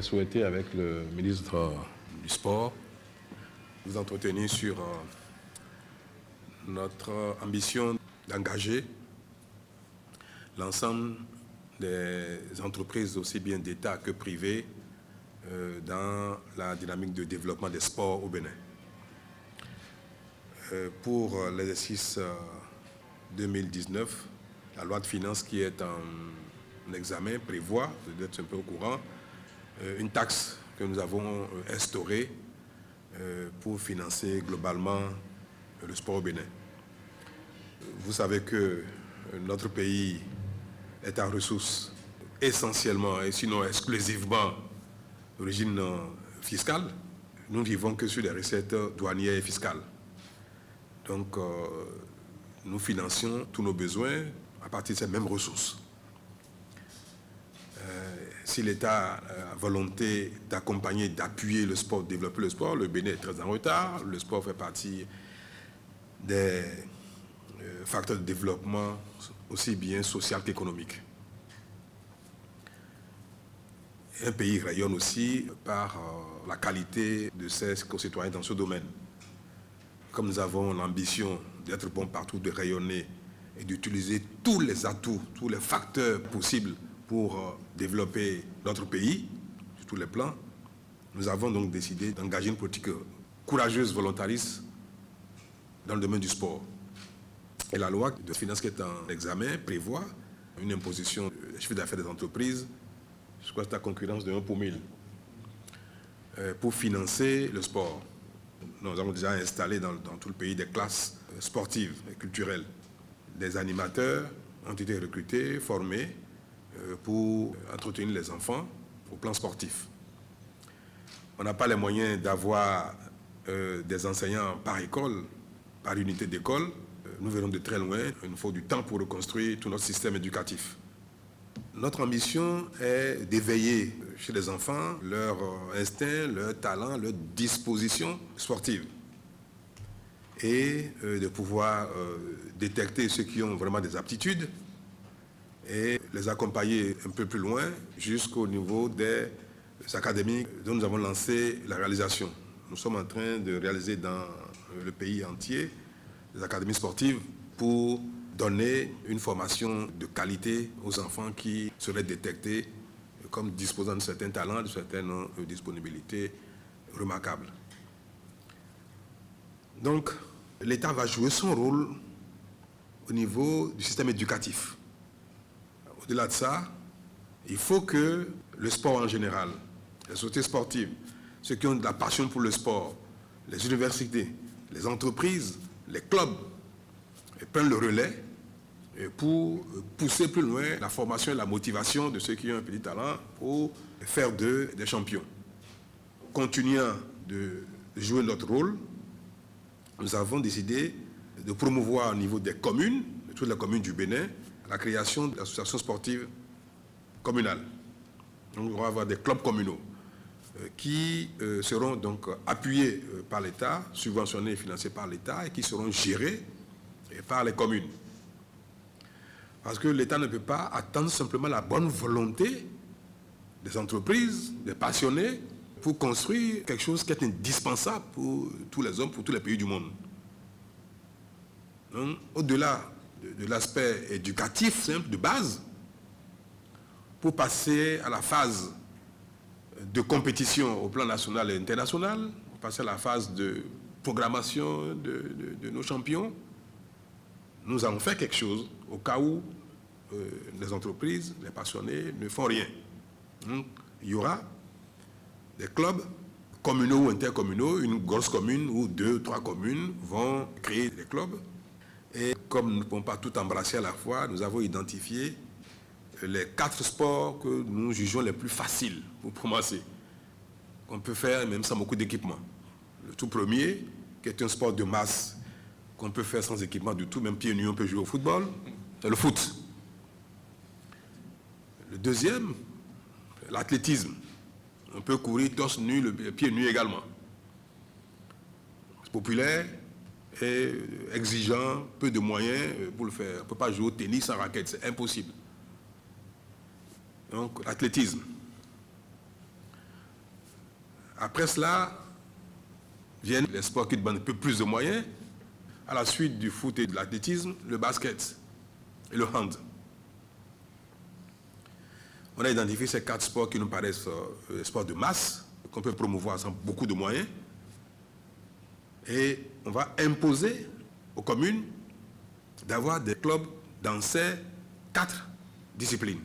souhaité avec le ministre du Sport vous entretenir sur notre ambition d'engager l'ensemble des entreprises, aussi bien d'État que privées, dans la dynamique de développement des sports au Bénin. Pour l'exercice 2019, la loi de finances qui est en examen prévoit, vous êtes un peu au courant, une taxe que nous avons instaurée pour financer globalement le sport au Bénin. Vous savez que notre pays est en ressources essentiellement, et sinon exclusivement, d'origine fiscale. Nous ne vivons que sur les recettes douanières et fiscales. Donc, nous financions tous nos besoins à partir de ces mêmes ressources. Si l'État a volonté d'accompagner, d'appuyer le sport, de développer le sport, le Bénin est très en retard. Le sport fait partie des facteurs de développement aussi bien social qu'économique. Un pays rayonne aussi par la qualité de ses concitoyens dans ce domaine. Comme nous avons l'ambition d'être bons partout, de rayonner et d'utiliser tous les atouts, tous les facteurs possibles pour développer notre pays, sur tous les plans, nous avons donc décidé d'engager une politique courageuse, volontariste dans le domaine du sport. Et la loi de finances qui est en examen prévoit une imposition des chiffres d'affaires des entreprises, je crois que c'est la concurrence de 1 pour 1000, pour financer le sport. Nous avons déjà installé dans tout le pays des classes sportives et culturelles. Des animateurs ont été recrutés, formés pour entretenir les enfants au plan sportif. On n'a pas les moyens d'avoir des enseignants par école, par unité d'école. Nous venons de très loin. Il nous faut du temps pour reconstruire tout notre système éducatif. Notre ambition est d'éveiller chez les enfants leur instinct, leur talent, leur disposition sportive et de pouvoir détecter ceux qui ont vraiment des aptitudes et les accompagner un peu plus loin jusqu'au niveau des académies dont nous avons lancé la réalisation. Nous sommes en train de réaliser dans le pays entier des académies sportives pour donner une formation de qualité aux enfants qui seraient détectés comme disposant de certains talents, de certaines disponibilités remarquables. Donc, l'État va jouer son rôle au niveau du système éducatif. Au-delà de ça, il faut que le sport en général, les sociétés sportives, ceux qui ont de la passion pour le sport, les universités, les entreprises, les clubs, prennent le relais pour pousser plus loin la formation et la motivation de ceux qui ont un petit talent pour faire d'eux des champions. Continuant de jouer notre rôle, nous avons décidé de promouvoir au niveau des communes, de toutes les communes du Bénin, la création d'associations sportives communales. Donc, on va avoir des clubs communaux qui seront donc appuyés par l'État, subventionnés et financés par l'État et qui seront gérés par les communes. Parce que l'État ne peut pas attendre simplement la bonne volonté des entreprises, des passionnés, pour construire quelque chose qui est indispensable pour tous les hommes, pour tous les pays du monde. Donc, au-delà de l'aspect éducatif simple, de base, pour passer à la phase de compétition au plan national et international, pour passer à la phase de programmation de nos champions, nous allons faire quelque chose au cas où les entreprises, les passionnés ne font rien. Donc, il y aura des clubs communaux ou intercommunaux, une grosse commune ou 2 ou 3 communes vont créer des clubs. Et comme nous ne pouvons pas tout embrasser à la fois, nous avons identifié les 4 sports que nous jugeons les plus faciles pour commencer, qu'on peut faire même sans beaucoup d'équipement. Le tout premier, qui est un sport de masse, qu'on peut faire sans équipement du tout, même pieds nus, on peut jouer au football, c'est le foot. Le deuxième, l'athlétisme. On peut courir torse nu, le pied nu également. C'est populaire et exigeant, peu de moyens pour le faire. On ne peut pas jouer au tennis sans raquette, c'est impossible. Donc, l'athlétisme. Après cela, viennent les sports qui demandent un peu plus de moyens. À la suite du foot et de l'athlétisme, le basket et le hand. On a identifié ces 4 sports qui nous paraissent des sports de masse, qu'on peut promouvoir sans beaucoup de moyens. Et on va imposer aux communes d'avoir des clubs dans ces 4 disciplines.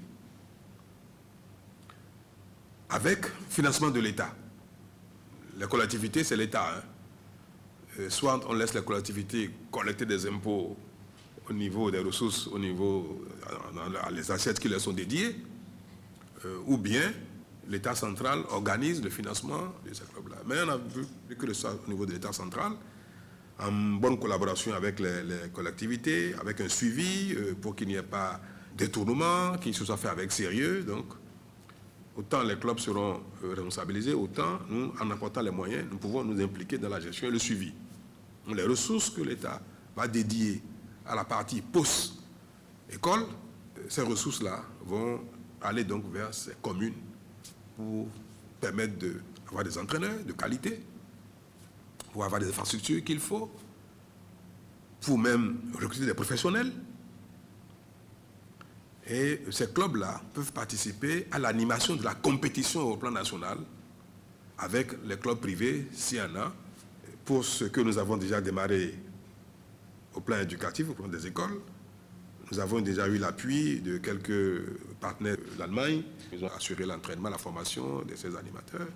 Avec financement de l'État. Les collectivités, c'est l'État. Soit on laisse les collectivités collecter des impôts au niveau des ressources, au niveau des assiettes qui leur sont dédiées, ou bien l'État central organise le financement de ces clubs-là. Mais on a vu que le soit au niveau de l'État central, en bonne collaboration avec les collectivités, avec un suivi pour qu'il n'y ait pas de détournement, qu'il se soit fait avec sérieux. Donc, autant les clubs seront responsabilisés, autant nous, en apportant les moyens, nous pouvons nous impliquer dans la gestion et le suivi. Donc, les ressources que l'État va dédier à la partie post-école, ces ressources-là vont aller donc vers ces communes pour permettre d'avoir des entraîneurs de qualité, pour avoir des infrastructures qu'il faut, pour même recruter des professionnels. Et ces clubs-là peuvent participer à l'animation de la compétition au plan national avec les clubs privés, s'il y en a, pour ce que nous avons déjà démarré au plan éducatif, au plan des écoles. Nous avons déjà eu l'appui de quelques partenaires d'Allemagne. Ils ont assuré l'entraînement, la formation de ces animateurs.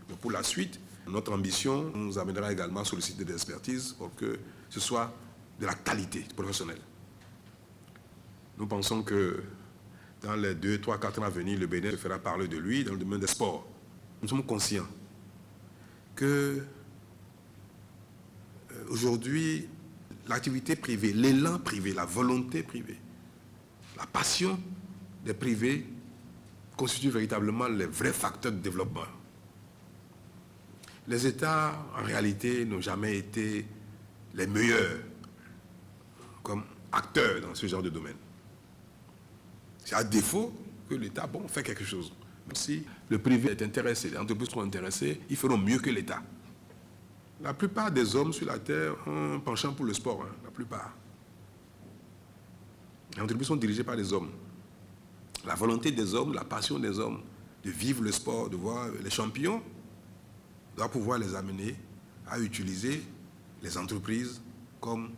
Mais pour la suite, notre ambition nous amènera également à solliciter des expertises pour que ce soit de la qualité professionnelle. Nous pensons que dans les 2, 3, 4 ans à venir, le Bénin se fera parler de lui dans le domaine des sports. Nous sommes conscients que aujourd'hui, l'activité privée, l'élan privé, la volonté privée, la passion des privés constituent véritablement les vrais facteurs de développement. Les États, en réalité, n'ont jamais été les meilleurs comme acteurs dans ce genre de domaine. C'est à défaut que l'État, fait quelque chose. Même si le privé est intéressé, les entreprises sont intéressées, ils feront mieux que l'État. La plupart des hommes sur la Terre ont un penchant pour le sport, la plupart. Les entreprises sont dirigées par des hommes. La volonté des hommes, la passion des hommes de vivre le sport, de voir les champions, doit pouvoir les amener à utiliser les entreprises comme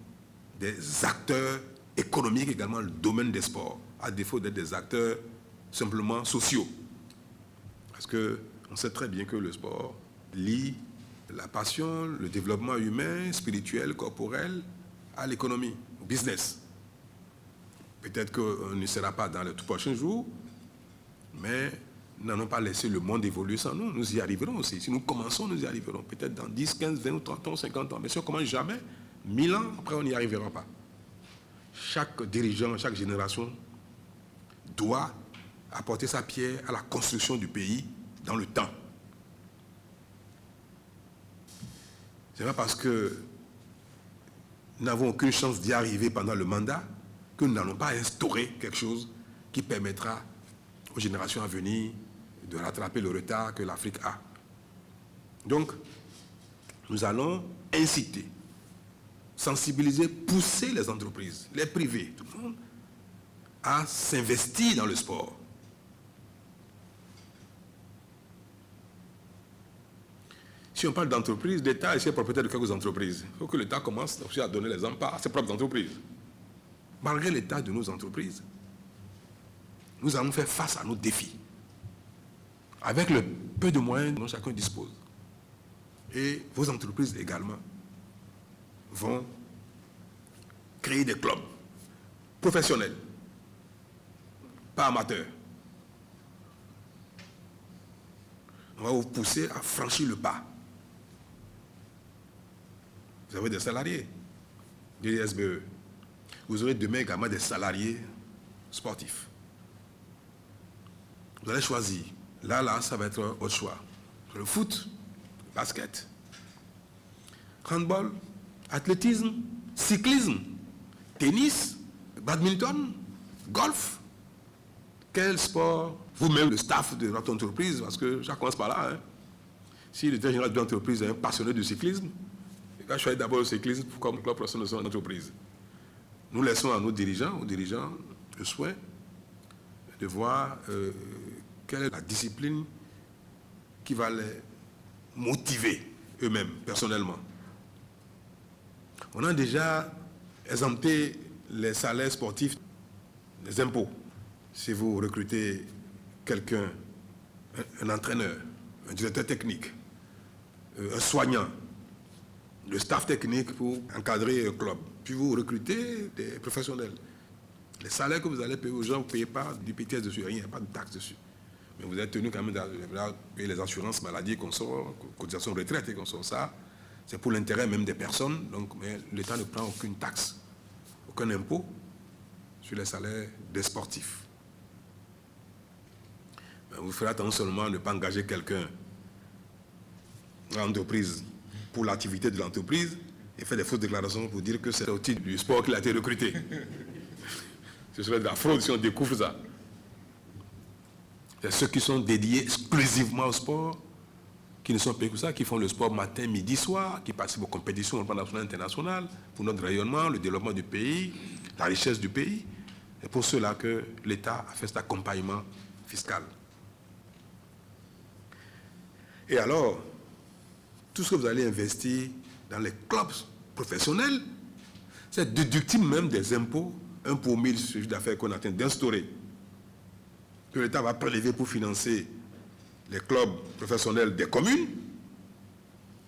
des acteurs économiques également dans le domaine des sports, à défaut d'être des acteurs simplement sociaux. Parce qu'on sait très bien que le sport lie la passion, le développement humain, spirituel, corporel à l'économie, au business. Peut-être qu'on ne sera pas dans les tout prochains jours, mais nous n'allons pas laisser le monde évoluer sans nous. Nous y arriverons aussi. Si nous commençons, nous y arriverons. Peut-être dans 10, 15, 20, 30 ans, 50 ans. Mais si on ne commence jamais, 1000 ans, après on n'y arrivera pas. Chaque dirigeant, chaque génération doit apporter sa pierre à la construction du pays dans le temps. C'est pas parce que nous n'avons aucune chance d'y arriver pendant le mandat que nous n'allons pas instaurer quelque chose qui permettra aux générations à venir de rattraper le retard que l'Afrique a. Donc, nous allons inciter, sensibiliser, pousser les entreprises, les privés, tout le monde, à s'investir dans le sport. Si on parle d'entreprise, l'État est propriétaire de quelques entreprises. Il faut que l'État commence aussi à donner les emparts à ses propres entreprises. Malgré l'état de nos entreprises, nous allons faire face à nos défis, avec le peu de moyens dont chacun dispose. Et vos entreprises également vont créer des clubs professionnels, pas amateurs. On va vous pousser à franchir le pas. Vous avez des salariés, des SBE. Vous aurez demain également des salariés sportifs. Vous allez choisir. Là, ça va être votre choix. Le foot, basket, handball, athlétisme, cyclisme, tennis, badminton, golf. Quel sport, vous-même, le staff de notre entreprise, parce que ça commence par là, Si le directeur général de l'entreprise est un passionné de cyclisme, il va choisir d'abord le cyclisme comme club professionnel de son entreprise. Nous laissons à nos dirigeants, le soin de voir quelle est la discipline qui va les motiver eux-mêmes, personnellement. On a déjà exempté les salaires sportifs des impôts. Si vous recrutez quelqu'un, un entraîneur, un directeur technique, un soignant, le staff technique pour encadrer un club, puis vous recrutez des professionnels. Les salaires que vous allez payer aux gens, vous ne payez pas du PTS dessus, rien, il n'y a pas de taxe dessus. Mais vous êtes tenu quand même de payer les assurances maladie qu'on sort, cotisation retraite et qu'on sort ça. C'est pour l'intérêt même des personnes, donc, mais l'État ne prend aucune taxe, aucun impôt sur les salaires des sportifs. Mais vous ferez attention seulement à ne pas engager quelqu'un dans l'entreprise pour l'activité de l'entreprise et faire des fausses déclarations pour dire que c'est au titre du sport qu'il a été recruté. Ce serait de la fraude si on découvre ça. C'est ceux qui sont dédiés exclusivement au sport, qui ne sont payés que ça, qui font le sport matin, midi, soir, qui participent aux compétitions au plan national et international, pour notre rayonnement, le développement du pays, la richesse du pays. C'est pour cela que l'État a fait cet accompagnement fiscal. Et alors, tout ce que vous allez investir dans les clubs professionnels, c'est déductible même des impôts, 1 pour 1000 sur le chiffre d'affaires qu'on atteint d'instaurer, que l'État va prélever pour financer les clubs professionnels des communes.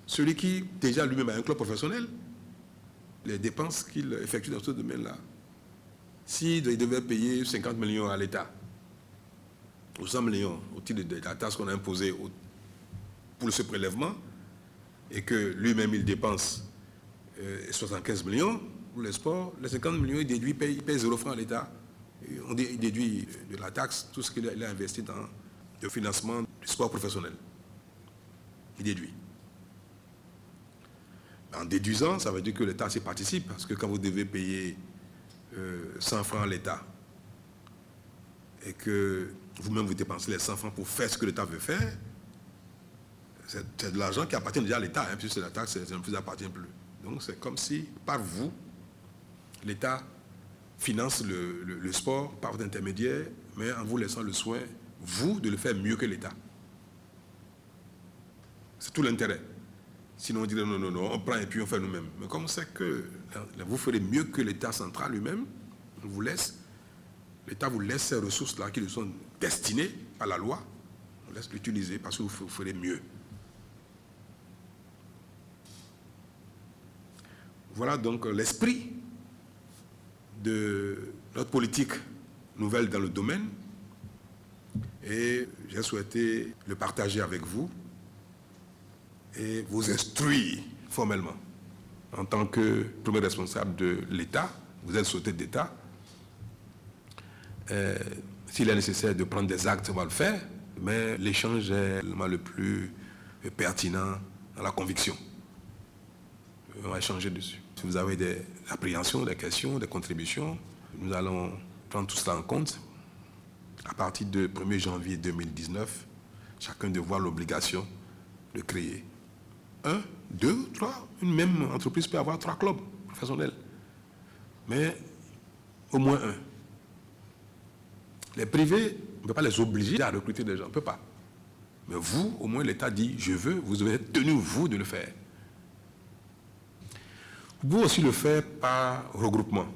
Celui qui déjà lui-même a un club professionnel, les dépenses qu'il effectue dans ce domaine-là, s'il devait payer 50 millions à l'État, ou 100 millions au titre de la taxe qu'on a imposée pour ce prélèvement, et que lui-même il dépense 75 millions pour les sports, les 50 millions il déduit, il paye 0 francs à l'État. Il déduit de la taxe tout ce qu'il a investi dans le financement du sport professionnel. Il déduit. En déduisant, ça veut dire que l'État s'y participe, parce que quand vous devez payer 100 francs à l'État et que vous-même vous dépensez les 100 francs pour faire ce que l'État veut faire, c'est de l'argent qui appartient déjà à l'État, puisque c'est la taxe, ça ne vous appartient plus. Donc c'est comme si, par vous, l'État finance le sport par votre intermédiaire, mais en vous laissant le soin, vous, de le faire mieux que l'État. C'est tout l'intérêt. Sinon on dirait non, on prend et puis on fait nous-mêmes. Mais comme c'est que vous ferez mieux que l'État central lui-même, on vous laisse, l'État vous laisse ces ressources-là qui lui sont destinées par la loi, on laisse l'utiliser parce que vous ferez mieux. Voilà donc l'esprit de notre politique nouvelle dans le domaine et j'ai souhaité le partager avec vous et vous instruire formellement en tant que premier responsable de l'État. Vous êtes sauté d'État. S'il est nécessaire de prendre des actes, on va le faire, mais l'échange est le plus pertinent dans la conviction. On va échanger dessus. Si vous avez des appréhensions, des questions, des contributions, nous allons prendre tout cela en compte. À partir du 1er janvier 2019, chacun devra avoir l'obligation de créer 1, 2, 3. Une même entreprise peut avoir 3 clubs professionnels. Mais au moins 1. Les privés, on ne peut pas les obliger à recruter des gens. On ne peut pas. Mais vous, au moins l'État dit, je veux, vous devez être tenu, vous, de le faire. Vous pouvez aussi le faire par regroupement.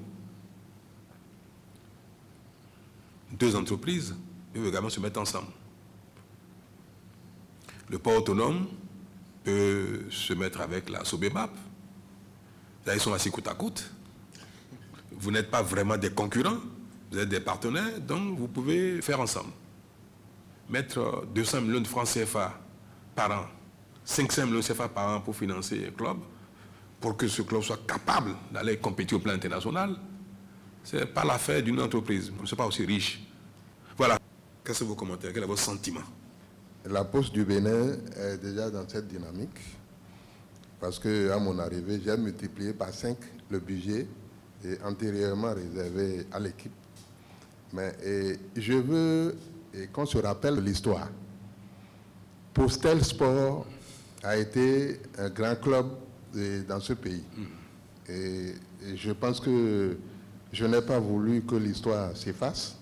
2 entreprises peuvent également se mettre ensemble. Le port autonome peut se mettre avec la Sobemap. Là, ils sont assis côte à côte. Vous n'êtes pas vraiment des concurrents, vous êtes des partenaires, donc vous pouvez faire ensemble. Mettre 200 millions de francs CFA par an, 500 millions de CFA par an pour financer un club, pour que ce club soit capable d'aller compétir au plan international, ce n'est pas l'affaire d'une entreprise. Ce n'est pas aussi riche. Voilà. Quels sont vos commentaires? Quel est votre sentiment? La Poste du Bénin est déjà dans cette dynamique parce qu'à mon arrivée, j'ai multiplié par 5 le budget et antérieurement réservé à l'équipe. Mais je veux qu'on se rappelle l'histoire. Postel Sport a été un grand club dans ce pays. Et je pense que je n'ai pas voulu que l'histoire s'efface,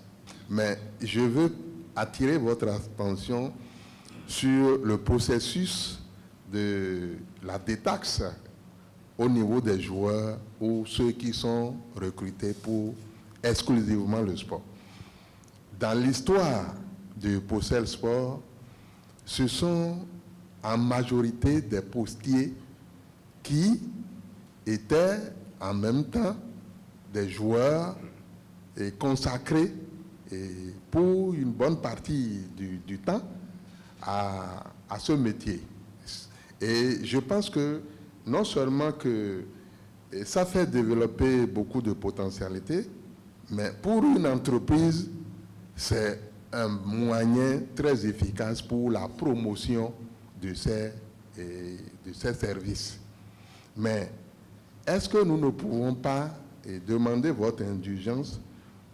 mais je veux attirer votre attention sur le processus de la détaxe au niveau des joueurs ou ceux qui sont recrutés pour exclusivement le sport. Dans l'histoire du Procel Sport, ce sont en majorité des postiers qui étaient en même temps des joueurs consacrés pour une bonne partie du temps à ce métier. Et je pense que non seulement que ça fait développer beaucoup de potentialités, mais pour une entreprise, c'est un moyen très efficace pour la promotion de ces services. Mais est-ce que nous ne pouvons pas demander votre indulgence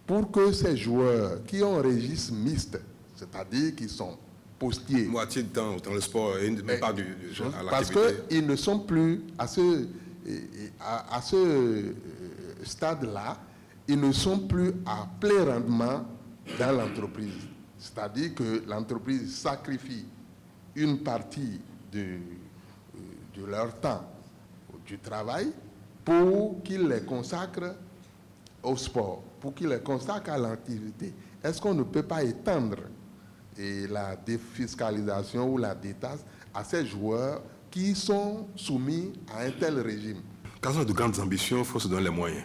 pour que ces joueurs qui ont un registre mixte, c'est-à-dire qui sont postiers... Moitié de temps dans le sport et même pas à l'activité. Parce qu'ils ne sont plus à ce stade-là, ils ne sont plus à plein rendement dans l'entreprise. C'est-à-dire que l'entreprise sacrifie une partie de leur temps du travail pour qu'ils les consacrent au sport, pour qu'ils les consacrent à l'activité. Est-ce qu'on ne peut pas étendre la défiscalisation ou la détaxe à ces joueurs qui sont soumis à un tel régime? Quand on a de grandes ambitions, il faut se donner les moyens.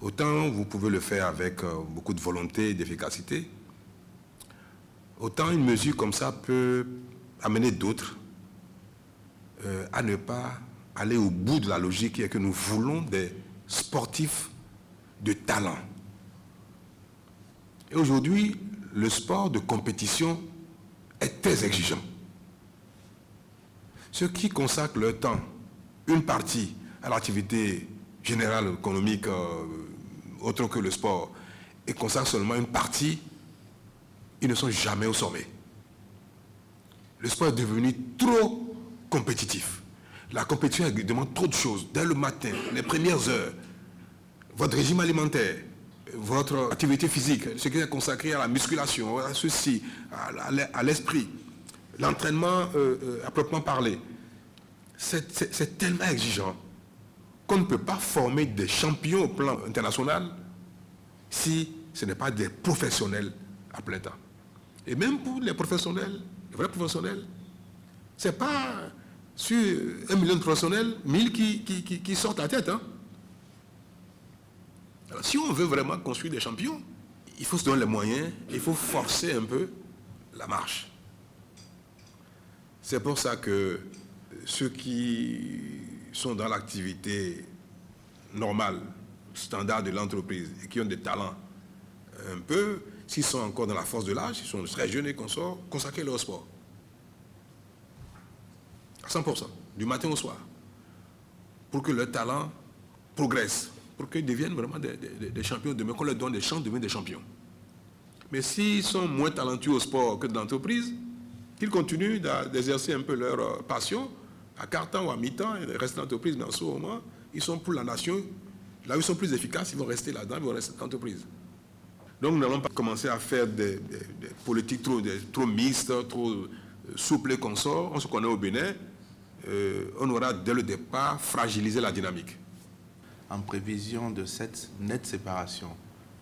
Autant vous pouvez le faire avec beaucoup de volonté et d'efficacité, autant une mesure comme ça peut amener d'autres à ne pas aller au bout de la logique qui est que nous voulons des sportifs de talent. Et aujourd'hui, le sport de compétition est très exigeant. Ceux qui consacrent leur temps, une partie, à l'activité générale économique autre que le sport, et consacrent seulement une partie, ils ne sont jamais au sommet. Le sport est devenu trop compétitif. La compétition demande trop de choses. Dès le matin, les premières heures, votre régime alimentaire, votre activité physique, ce qui est consacré à la musculation, à ceci, à l'esprit, l'entraînement à proprement parler, c'est tellement exigeant qu'on ne peut pas former des champions au plan international si ce n'est pas des professionnels à plein temps. Et même pour les professionnels, les vrais professionnels, ce n'est pas sur 1 million de professionnels, 1000 qui sortent la tête. Hein. Alors, si on veut vraiment construire des champions, il faut se donner les moyens, il faut forcer un peu la marche. C'est pour ça que ceux qui sont dans l'activité normale, standard de l'entreprise, et qui ont des talents un peu, s'ils sont encore dans la force de l'âge, ils sont très jeunes et consorts, consacrer leur sport. À 100%, du matin au soir, pour que leur talent progresse, pour qu'ils deviennent vraiment des champions demain, qu'on leur donne des chances de devenir des champions. Mais s'ils sont moins talentueux au sport que dans l'entreprise, qu'ils continuent d'exercer un peu leur passion, à quart temps ou à mi-temps, et restent dans l'entreprise, mais en ce moment, ils sont pour la nation, là où ils sont plus efficaces, ils vont rester là-dedans, ils vont rester dans l'entreprise. Donc nous n'allons pas commencer à faire des politiques trop mixtes, trop souples et consorts. On se connaît au Bénin, on aura dès le départ fragilisé la dynamique. En prévision de cette nette séparation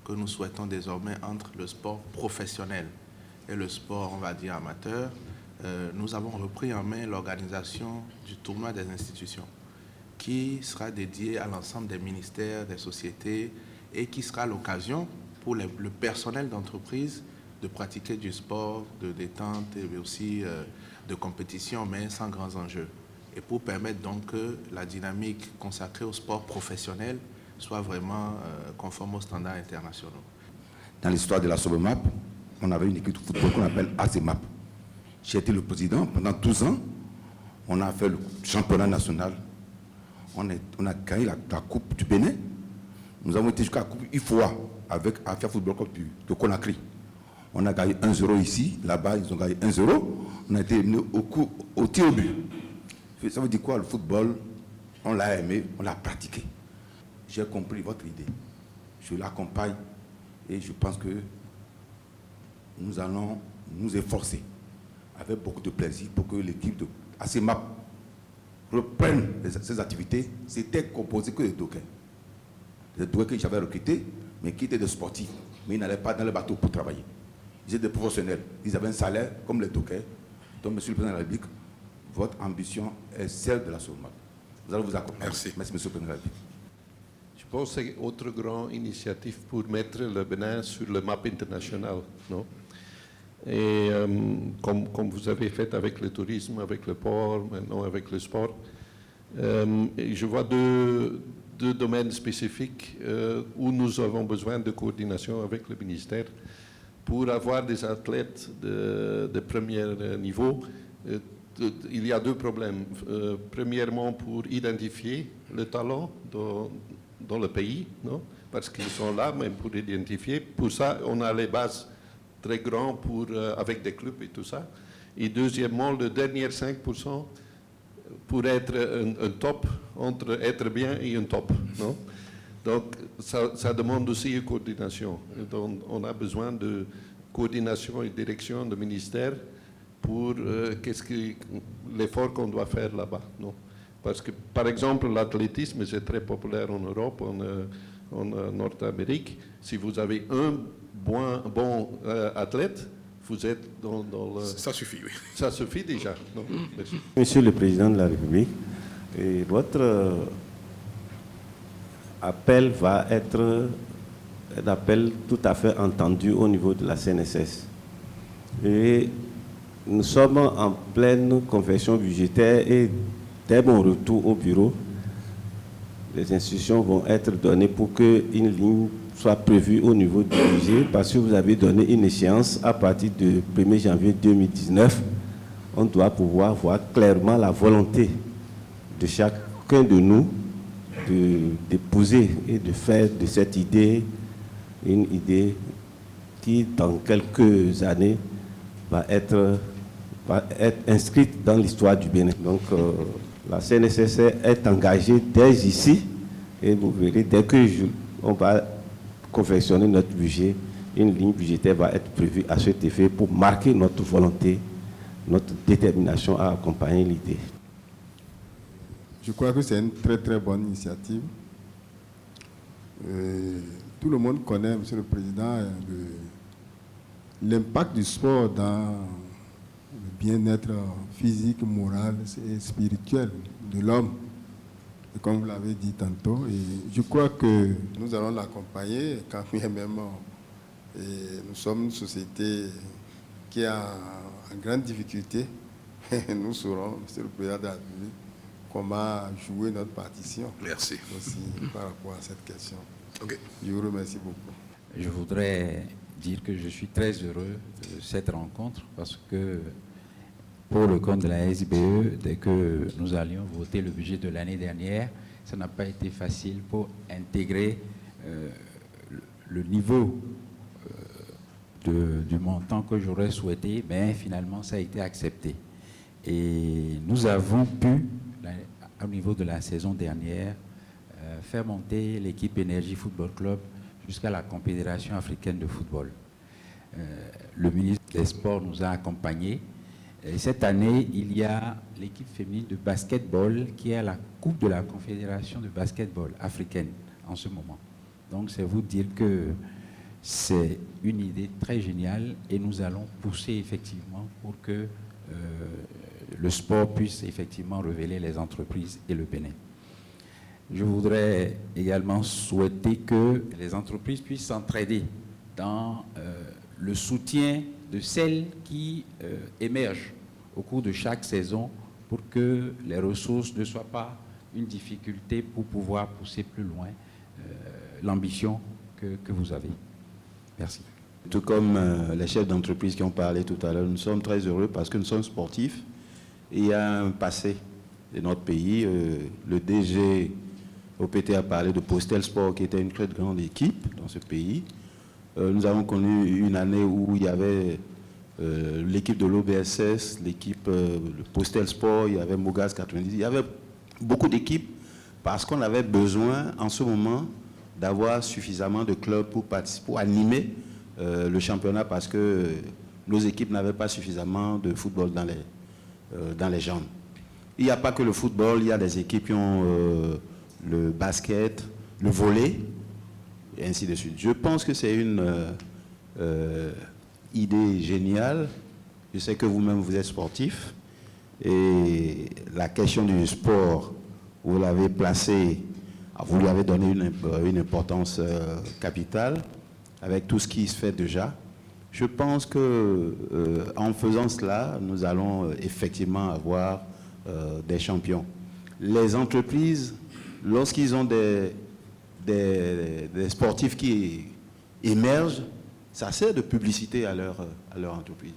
que nous souhaitons désormais entre le sport professionnel et le sport, on va dire, amateur, nous avons repris en main l'organisation du tournoi des institutions qui sera dédié à l'ensemble des ministères, des sociétés et qui sera l'occasion pour le personnel d'entreprise de pratiquer du sport, de détente et aussi de compétition, mais sans grands enjeux. Et pour permettre donc que la dynamique consacrée au sport professionnel soit vraiment conforme aux standards internationaux. Dans l'histoire de la Sobemap, on avait une équipe de football qu'on appelle ASEMAP. J'ai été le président pendant 12 ans. On a fait le championnat national. On a gagné la Coupe du Bénin. Nous avons été jusqu'à la Coupe IFOA avec Afia Football Club de Conakry. On a gagné 1-0 ici, là-bas ils ont gagné 1-0. On a été éliminé au tir au but. Ça veut dire quoi, le football? On l'a aimé, on l'a pratiqué. J'ai compris votre idée. Je l'accompagne et je pense que nous allons nous efforcer avec beaucoup de plaisir pour que l'équipe de ACMAP reprenne ses activités. C'était composé que de dockers. Des dockers que j'avais recrutés, mais qui étaient des sportifs. Mais ils n'allaient pas dans le bateau pour travailler. Ils étaient des professionnels. Ils avaient un salaire comme les dockers. Donc, Monsieur le Président de la République, votre ambition est celle de la SOMAP. Nous allons vous accompagner. Merci. Merci, Monsieur le Président de la République. Je pense que c'est une autre grande initiative pour mettre le Bénin sur le map international, non? Et comme vous avez fait avec le tourisme, avec le port, maintenant avec le sport, et je vois deux domaines spécifiques où nous avons besoin de coordination avec le ministère pour avoir des athlètes de premier niveau. Il y a deux problèmes. Premièrement, pour identifier le talent dans le pays, non? Parce qu'ils sont là, même pour identifier. Pour ça, on a les bases très grandes avec des clubs et tout ça. Et deuxièmement, le dernier 5% pour être un top, entre être bien et un top, non? Donc, ça demande aussi une coordination. Donc, on a besoin de coordination et direction du ministère pour l'effort qu'on doit faire là-bas, non? Parce que, par exemple, l'athlétisme, c'est très populaire en Europe, en Nord-Amérique. Si vous avez un bon athlète, vous êtes dans le... Ça suffit, oui. Ça suffit déjà, non? Merci. Monsieur le Président de la République, votre appel va être un appel tout à fait entendu au niveau de la CNSS. Et nous sommes en pleine confection budgétaire et dès mon retour au bureau, les instructions vont être données pour qu'une ligne soit prévue au niveau du budget parce que vous avez donné une échéance à partir du 1er janvier 2019. On doit pouvoir voir clairement la volonté de chacun de nous d'épouser et de faire de cette idée une idée qui, dans quelques années, va être inscrite dans l'histoire du Bénin. Donc, la CNSS est engagée dès ici, et vous verrez, dès que on va confectionner notre budget, une ligne budgétaire va être prévue à cet effet pour marquer notre volonté, notre détermination à accompagner l'idée. Je crois que c'est une très très bonne initiative. Tout le monde connaît, Monsieur le Président, l'impact du sport dans le bien-être physique, moral et spirituel de l'homme. Et comme vous l'avez dit tantôt, et je crois que nous allons l'accompagner quand même. Nous sommes une société qui est en grande difficulté. Nous saurons, Monsieur le Président de la République, comment jouer notre partition. Merci. Aussi par rapport à cette question. Okay. Je vous remercie beaucoup. Je voudrais dire que je suis très heureux de cette rencontre parce que pour le compte de la SBE, dès que nous allions voter le budget de l'année dernière, ça n'a pas été facile pour intégrer le niveau du montant que j'aurais souhaité, mais finalement ça a été accepté. Et nous avons pu, au niveau de la saison dernière, faire monter l'équipe Énergie Football Club jusqu'à la Confédération africaine de football. Le ministre des Sports nous a accompagnés. Et cette année, il y a l'équipe féminine de basketball qui est à la Coupe de la Confédération de basketball africaine en ce moment. Donc, c'est vous dire que c'est une idée très géniale et nous allons pousser effectivement pour que le sport puisse effectivement révéler les entreprises et le Bénin. Je voudrais également souhaiter que les entreprises puissent s'entraider dans le soutien de celles qui émergent au cours de chaque saison pour que les ressources ne soient pas une difficulté pour pouvoir pousser plus loin l'ambition que vous avez. Merci. Tout comme les chefs d'entreprise qui ont parlé tout à l'heure, nous sommes très heureux parce que nous sommes sportifs et il y a un passé de notre pays. Le DG OPT a parlé de Postel Sport qui était une très grande équipe dans ce pays. Nous avons connu une année où il y avait l'équipe de l'OBSS, l'équipe le Postel Sport, il y avait Mogas 90, il y avait beaucoup d'équipes parce qu'on avait besoin en ce moment d'avoir suffisamment de clubs pour participer, pour animer le championnat parce que nos équipes n'avaient pas suffisamment de football dans les jambes. Il n'y a pas que le football, il y a des équipes qui ont le basket, le volley, et ainsi de suite. Je pense que c'est une idée géniale. Je sais que vous-même, vous êtes sportif. Et la question du sport, vous l'avez placée, vous lui avez donné une importance capitale avec tout ce qui se fait déjà. Je pense qu'en faisant cela, nous allons effectivement avoir des champions. Les entreprises, lorsqu'ils ont des sportifs qui émergent, ça sert de publicité à leur entreprise.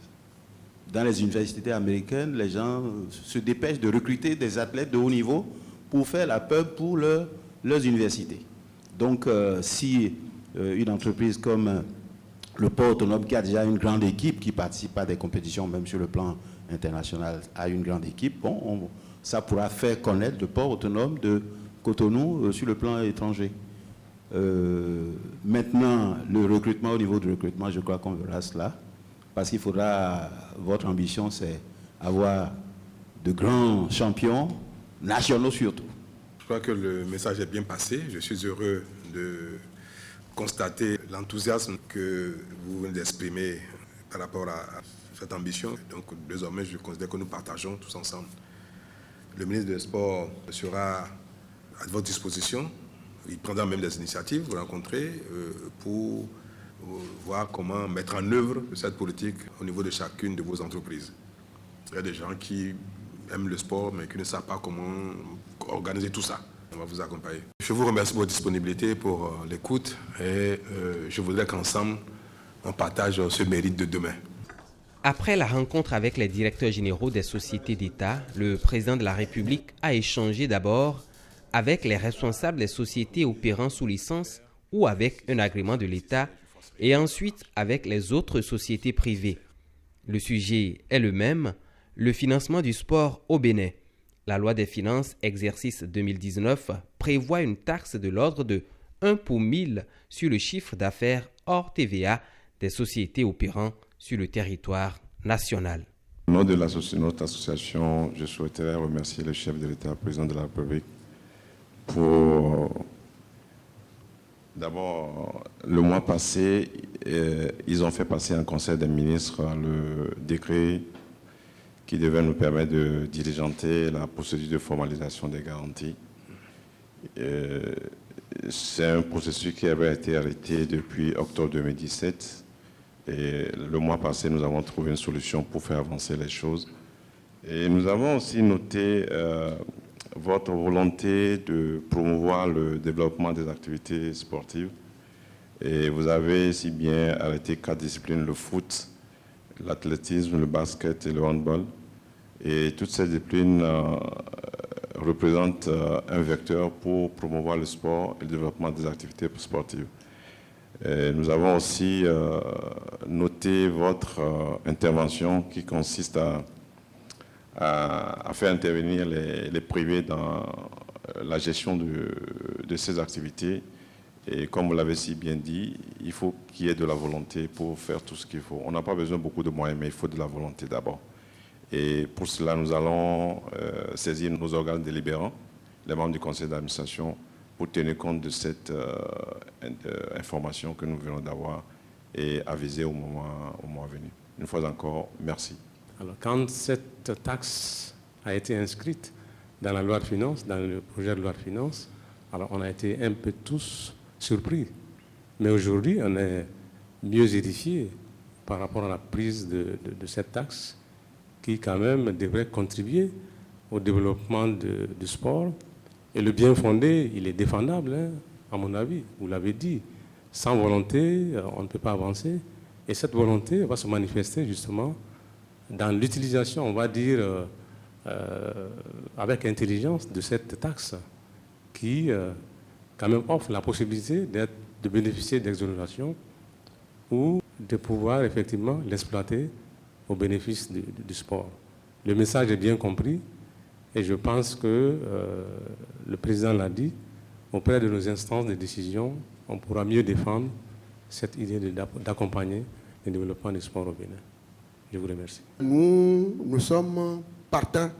Dans les universités américaines, les gens se dépêchent de recruter des athlètes de haut niveau pour faire la pub pour leurs universités. Donc, si une entreprise comme le port autonome, qui a déjà une grande équipe, qui participe à des compétitions, même sur le plan international, a une grande équipe, bon, ça pourra faire connaître le port autonome de Cotonou sur le plan étranger. Maintenant, le recrutement, au niveau du recrutement, je crois qu'on verra cela, parce qu'il faudra, votre ambition, c'est avoir de grands champions, nationaux surtout. Je crois que le message est bien passé. Je suis heureux de constater l'enthousiasme que vous venez d'exprimer par rapport à cette ambition. Donc, désormais, je considère que nous partageons tous ensemble. Le ministre des Sports sera à votre disposition. Il prendra même des initiatives, vous rencontrez, pour voir comment mettre en œuvre cette politique au niveau de chacune de vos entreprises. Il y a des gens qui aiment le sport, mais qui ne savent pas comment organiser tout ça. On va vous accompagner. Je vous remercie pour votre disponibilité, pour l'écoute, et je voudrais qu'ensemble, on partage ce mérite de demain. Après la rencontre avec les directeurs généraux des sociétés d'État, le président de la République a échangé d'abord avec les responsables des sociétés opérant sous licence ou avec un agrément de l'État et ensuite avec les autres sociétés privées. Le sujet est le même, le financement du sport au Bénin. La loi des finances exercice 2019 prévoit une taxe de l'ordre de 1 pour 1000 sur le chiffre d'affaires hors TVA des sociétés opérant sur le territoire national. Au nom de notre association, je souhaiterais remercier le chef de l'État, le président de la République, pour d'abord, le mois passé, ils ont fait passer en Conseil des ministres le décret qui devait nous permettre de diligenter la procédure de formalisation des garanties. C'est un processus qui avait été arrêté depuis octobre 2017. Et le mois passé, nous avons trouvé une solution pour faire avancer les choses. Et nous avons aussi noté votre volonté de promouvoir le développement des activités sportives. Et vous avez si bien arrêté 4 disciplines, le foot, l'athlétisme, le basket et le handball. Et toutes ces disciplines représentent un vecteur pour promouvoir le sport et le développement des activités sportives. Et nous avons aussi noté votre intervention qui consiste à faire intervenir les privés dans la gestion de ces activités. Et comme vous l'avez si bien dit, il faut qu'il y ait de la volonté pour faire tout ce qu'il faut. On n'a pas besoin de beaucoup de moyens, mais il faut de la volonté d'abord. Et pour cela, nous allons saisir nos organes délibérants, les membres du conseil d'administration, pour tenir compte de cette information que nous venons d'avoir et aviser au mois venu. Une fois encore, merci. Alors, quand cette taxe a été inscrite dans la loi de finances, dans le projet de loi de finances, alors on a été un peu tous surpris. Mais aujourd'hui, on est mieux édifié par rapport à la prise de cette taxe qui, quand même, devrait contribuer au développement du sport. Et le bien fondé, il est défendable, hein, à mon avis. Vous l'avez dit. Sans volonté, on ne peut pas avancer. Et cette volonté va se manifester justement dans l'utilisation, on va dire, avec intelligence de cette taxe qui, quand même, offre la possibilité de bénéficier d'exonération ou de pouvoir effectivement l'exploiter au bénéfice du sport. Le message est bien compris et je pense que le président l'a dit, auprès de nos instances de décision, on pourra mieux défendre cette idée d'accompagner le développement du sport au Bénin. Je vous remercie. Nous sommes partants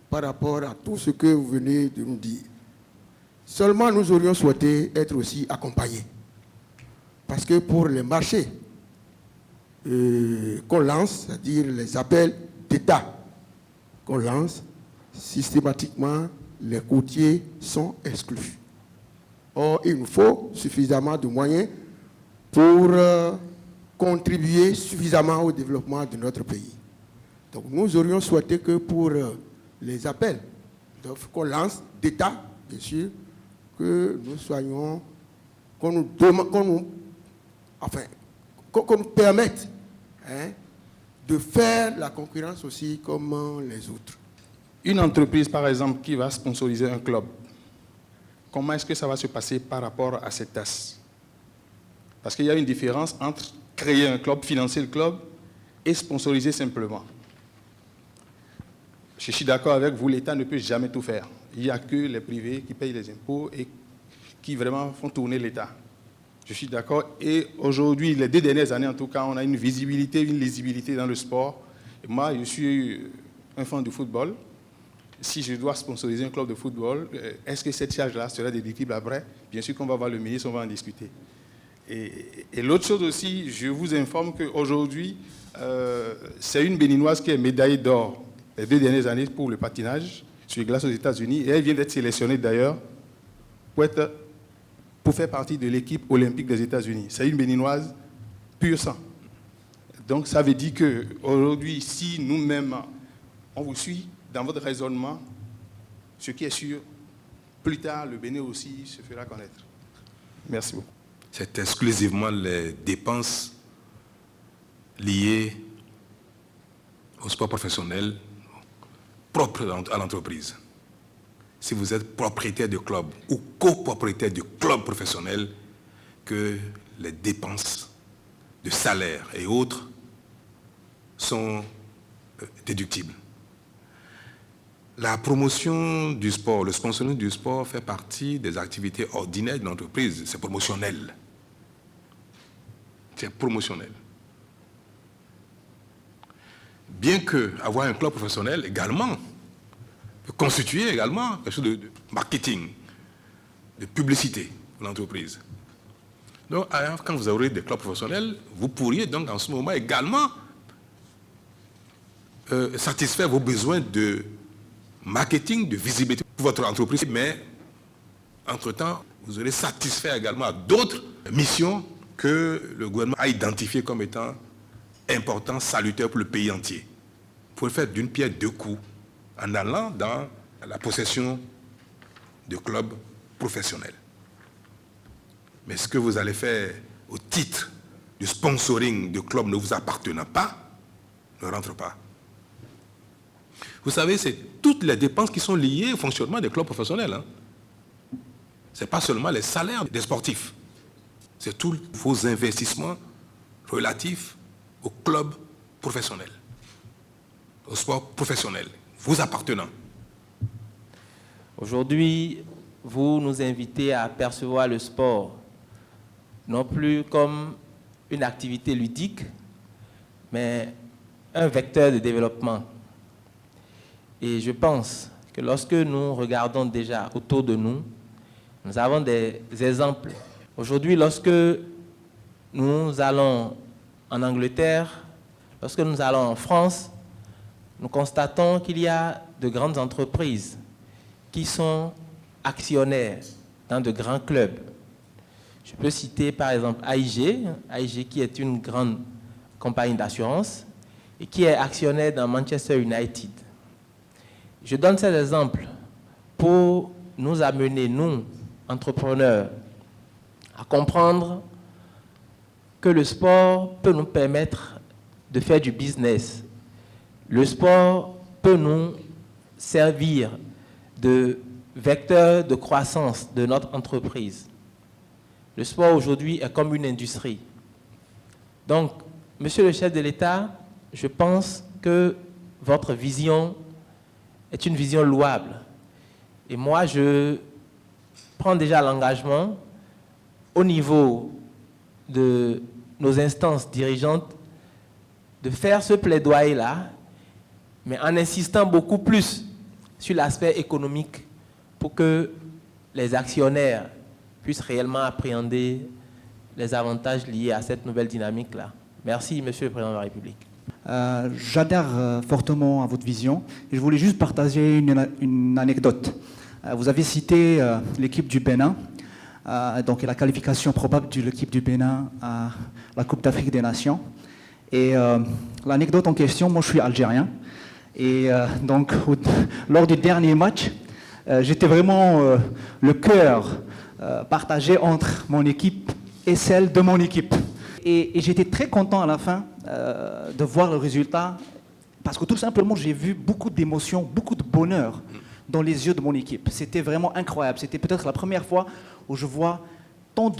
par rapport à tout ce que vous venez de nous dire. Seulement, nous aurions souhaité être aussi accompagnés. Parce que pour les marchés qu'on lance, c'est-à-dire les appels d'État qu'on lance, systématiquement, les courtiers sont exclus. Or, il nous faut suffisamment de moyens pour contribuer suffisamment au développement de notre pays. Donc, nous aurions souhaité que pour les appels d'offres qu'on lance d'État, bien sûr, que nous soyons, qu'on nous permette de faire la concurrence aussi comme les autres. Une entreprise, par exemple, qui va sponsoriser un club, comment est-ce que ça va se passer par rapport à cette tasse? Parce qu'il y a une différence entre créer un club, financer le club, et sponsoriser simplement. Je suis d'accord avec vous, l'État ne peut jamais tout faire. Il n'y a que les privés qui payent les impôts et qui vraiment font tourner l'État. Je suis d'accord. Et aujourd'hui, les 2 dernières années, en tout cas, on a une visibilité, une lisibilité dans le sport. Et moi, je suis un fan du football. Si je dois sponsoriser un club de football, est-ce que cette charge-là sera déductible après? Bien sûr qu'on va voir le ministre, on va en discuter. Et l'autre chose aussi, je vous informe qu'aujourd'hui, c'est une Béninoise qui est médaillée d'or les 2 dernières années pour le patinage sur glace aux États-Unis. Et elle vient d'être sélectionnée d'ailleurs pour faire partie de l'équipe olympique des États-Unis. C'est une Béninoise pur sang. Donc ça veut dire qu'aujourd'hui, si nous-mêmes, on vous suit dans votre raisonnement, ce qui est sûr, plus tard, le Bénin aussi se fera connaître. Merci beaucoup. C'est exclusivement les dépenses liées au sport professionnel propres à l'entreprise. Si vous êtes propriétaire de club ou copropriétaire de club professionnel, que les dépenses de salaire et autres sont déductibles. La promotion du sport, le sponsoring du sport fait partie des activités ordinaires de l'entreprise. C'est promotionnel. C'est promotionnel. Bien que avoir un club professionnel également, constituer également quelque chose de marketing, de publicité pour l'entreprise. Donc, quand vous aurez des clubs professionnels, vous pourriez donc en ce moment également satisfaire vos besoins de marketing, de visibilité pour votre entreprise, mais entre-temps, vous aurez satisfait également à d'autres missions que le gouvernement a identifiées comme étant importantes, salutaires pour le pays entier. Vous pouvez faire d'une pierre 2 coups en allant dans la possession de clubs professionnels. Mais ce que vous allez faire au titre du sponsoring de clubs ne vous appartenant pas, ne rentre pas. Vous savez, c'est toutes les dépenses qui sont liées au fonctionnement des clubs professionnels. Ce n'est pas seulement les salaires des sportifs. C'est tous vos investissements relatifs au club professionnel, au sport professionnel, vous appartenant. Aujourd'hui, vous nous invitez à percevoir le sport non plus comme une activité ludique, mais un vecteur de développement. Et je pense que lorsque nous regardons déjà autour de nous, nous avons des exemples. Aujourd'hui, lorsque nous allons en Angleterre, lorsque nous allons en France, nous constatons qu'il y a de grandes entreprises qui sont actionnaires dans de grands clubs. Je peux citer par exemple AIG qui est une grande compagnie d'assurance et qui est actionnaire dans Manchester United. Je donne ces exemples pour nous amener, nous, entrepreneurs, à comprendre que le sport peut nous permettre de faire du business. Le sport peut nous servir de vecteur de croissance de notre entreprise. Le sport aujourd'hui est comme une industrie. Donc, Monsieur le chef de l'État, je pense que votre vision est une vision louable. Et moi, je prends déjà l'engagement au niveau de nos instances dirigeantes de faire ce plaidoyer-là, mais en insistant beaucoup plus sur l'aspect économique pour que les actionnaires puissent réellement appréhender les avantages liés à cette nouvelle dynamique-là. Merci, Monsieur le Président de la République. J'adhère fortement à votre vision. Je voulais juste partager une anecdote. Vous avez cité l'équipe du Bénin, donc la qualification probable de l'équipe du Bénin à la Coupe d'Afrique des Nations. Et l'anecdote en question, moi je suis algérien. Et donc lors du dernier match, j'étais vraiment le cœur partagé entre mon équipe et celle de mon équipe. Et j'étais très content à la fin de voir le résultat, parce que tout simplement, j'ai vu beaucoup d'émotions, beaucoup de bonheur dans les yeux de mon équipe. C'était vraiment incroyable. C'était peut-être la première fois où je vois tant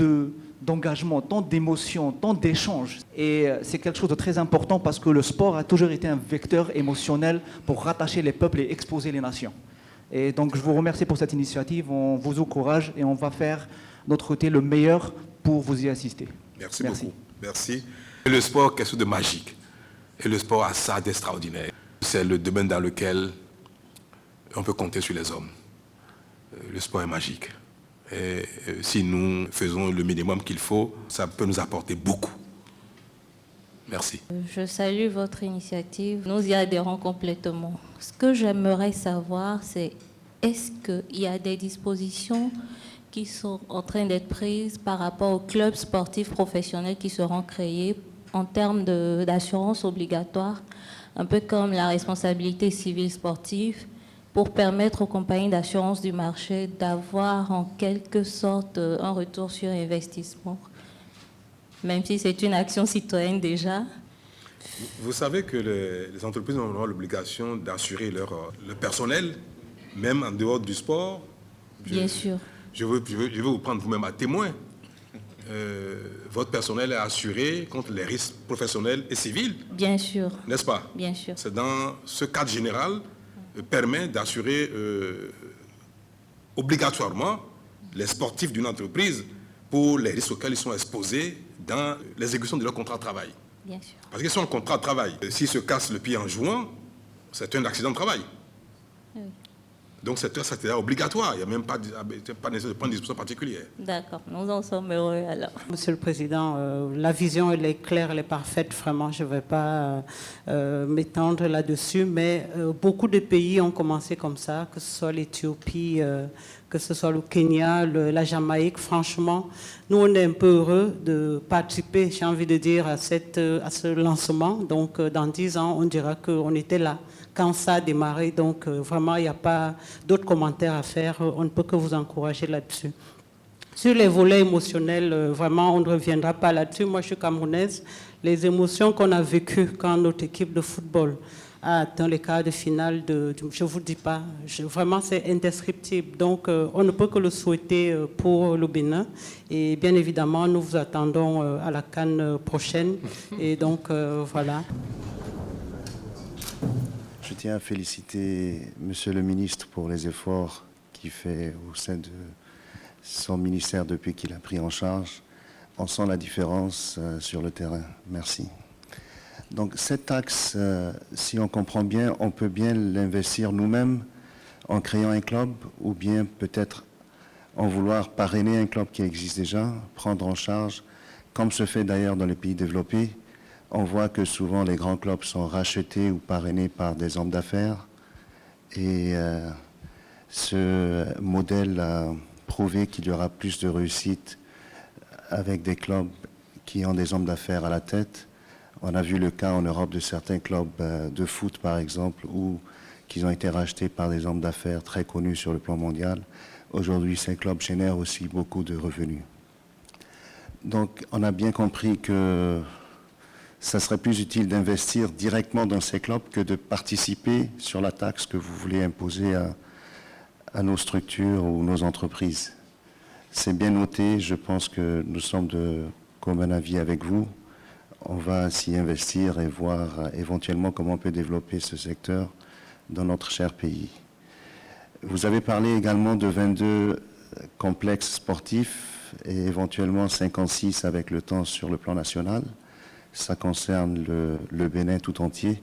d'engagement, tant d'émotions, tant d'échanges. Et c'est quelque chose de très important parce que le sport a toujours été un vecteur émotionnel pour rattacher les peuples et exposer les nations. Et donc, je vous remercie pour cette initiative. On vous encourage et on va faire de notre côté le meilleur pour vous y assister. Merci beaucoup. Merci. Et le sport, quelque chose de magique. Et le sport a ça d'extraordinaire. C'est le domaine dans lequel on peut compter sur les hommes. Le sport est magique. Et si nous faisons le minimum qu'il faut, ça peut nous apporter beaucoup. Merci. Je salue votre initiative. Nous y adhérons complètement. Ce que j'aimerais savoir, c'est est-ce qu'il y a des dispositions qui sont en train d'être prises par rapport aux clubs sportifs professionnels qui seront créés en termes d'assurance obligatoire, un peu comme la responsabilité civile sportive, pour permettre aux compagnies d'assurance du marché d'avoir en quelque sorte un retour sur investissement, même si c'est une action citoyenne déjà. Vous savez que les entreprises ont l'obligation d'assurer leur personnel, même en dehors du sport. Bien sûr. Je veux vous prendre vous-même à témoin. Votre personnel est assuré contre les risques professionnels et civils. Bien sûr. N'est-ce pas? Bien sûr. C'est dans ce cadre général permet d'assurer obligatoirement les sportifs d'une entreprise pour les risques auxquels ils sont exposés dans l'exécution de leur contrat de travail. Bien sûr. Parce qu'ils sont en contrat de travail. S'ils se cassent le pied en jouant, c'est un accident de travail. Oui. Donc c'est obligatoire, il n'y a même pas nécessaire de prendre une disposition particulière. D'accord, nous en sommes heureux alors. Monsieur le Président, la vision elle est claire, elle est parfaite, vraiment, je ne vais pas m'étendre là-dessus, mais beaucoup de pays ont commencé comme ça, que ce soit l'Éthiopie, que ce soit le Kenya, la Jamaïque, franchement, nous on est un peu heureux de participer, j'ai envie de dire, à ce lancement, donc dans 10 ans on dira qu'on était là quand ça a démarré, donc vraiment il n'y a pas d'autres commentaires à faire, on ne peut que vous encourager là-dessus. Sur les volets émotionnels, vraiment on ne reviendra pas là-dessus, moi je suis camerounaise, les émotions qu'on a vécues quand notre équipe de football a atteint les quarts de finale, je ne vous dis pas, vraiment c'est indescriptible, donc on ne peut que le souhaiter pour le Bénin, et bien évidemment nous vous attendons à la CAN prochaine, et donc voilà. Je tiens à féliciter Monsieur le ministre pour les efforts qu'il fait au sein de son ministère depuis qu'il a pris en charge. On sent la différence sur le terrain. Merci. Donc cet axe, si on comprend bien, on peut bien l'investir nous-mêmes en créant un club ou bien peut-être en vouloir parrainer un club qui existe déjà, prendre en charge, comme se fait d'ailleurs dans les pays développés. On voit que souvent les grands clubs sont rachetés ou parrainés par des hommes d'affaires. Et ce modèle a prouvé qu'il y aura plus de réussite avec des clubs qui ont des hommes d'affaires à la tête. On a vu le cas en Europe de certains clubs de foot, par exemple, où qui ont été rachetés par des hommes d'affaires très connus sur le plan mondial. Aujourd'hui, ces clubs génèrent aussi beaucoup de revenus. Donc, on a bien compris que ça serait plus utile d'investir directement dans ces clubs que de participer sur la taxe que vous voulez imposer à nos structures ou nos entreprises. C'est bien noté, je pense que nous sommes de commun avis avec vous. on va s'y investir et voir éventuellement comment on peut développer ce secteur dans notre cher pays. Vous avez parlé également de 22 complexes sportifs et éventuellement 56 avec le temps sur le plan national. Ça concerne le Bénin tout entier.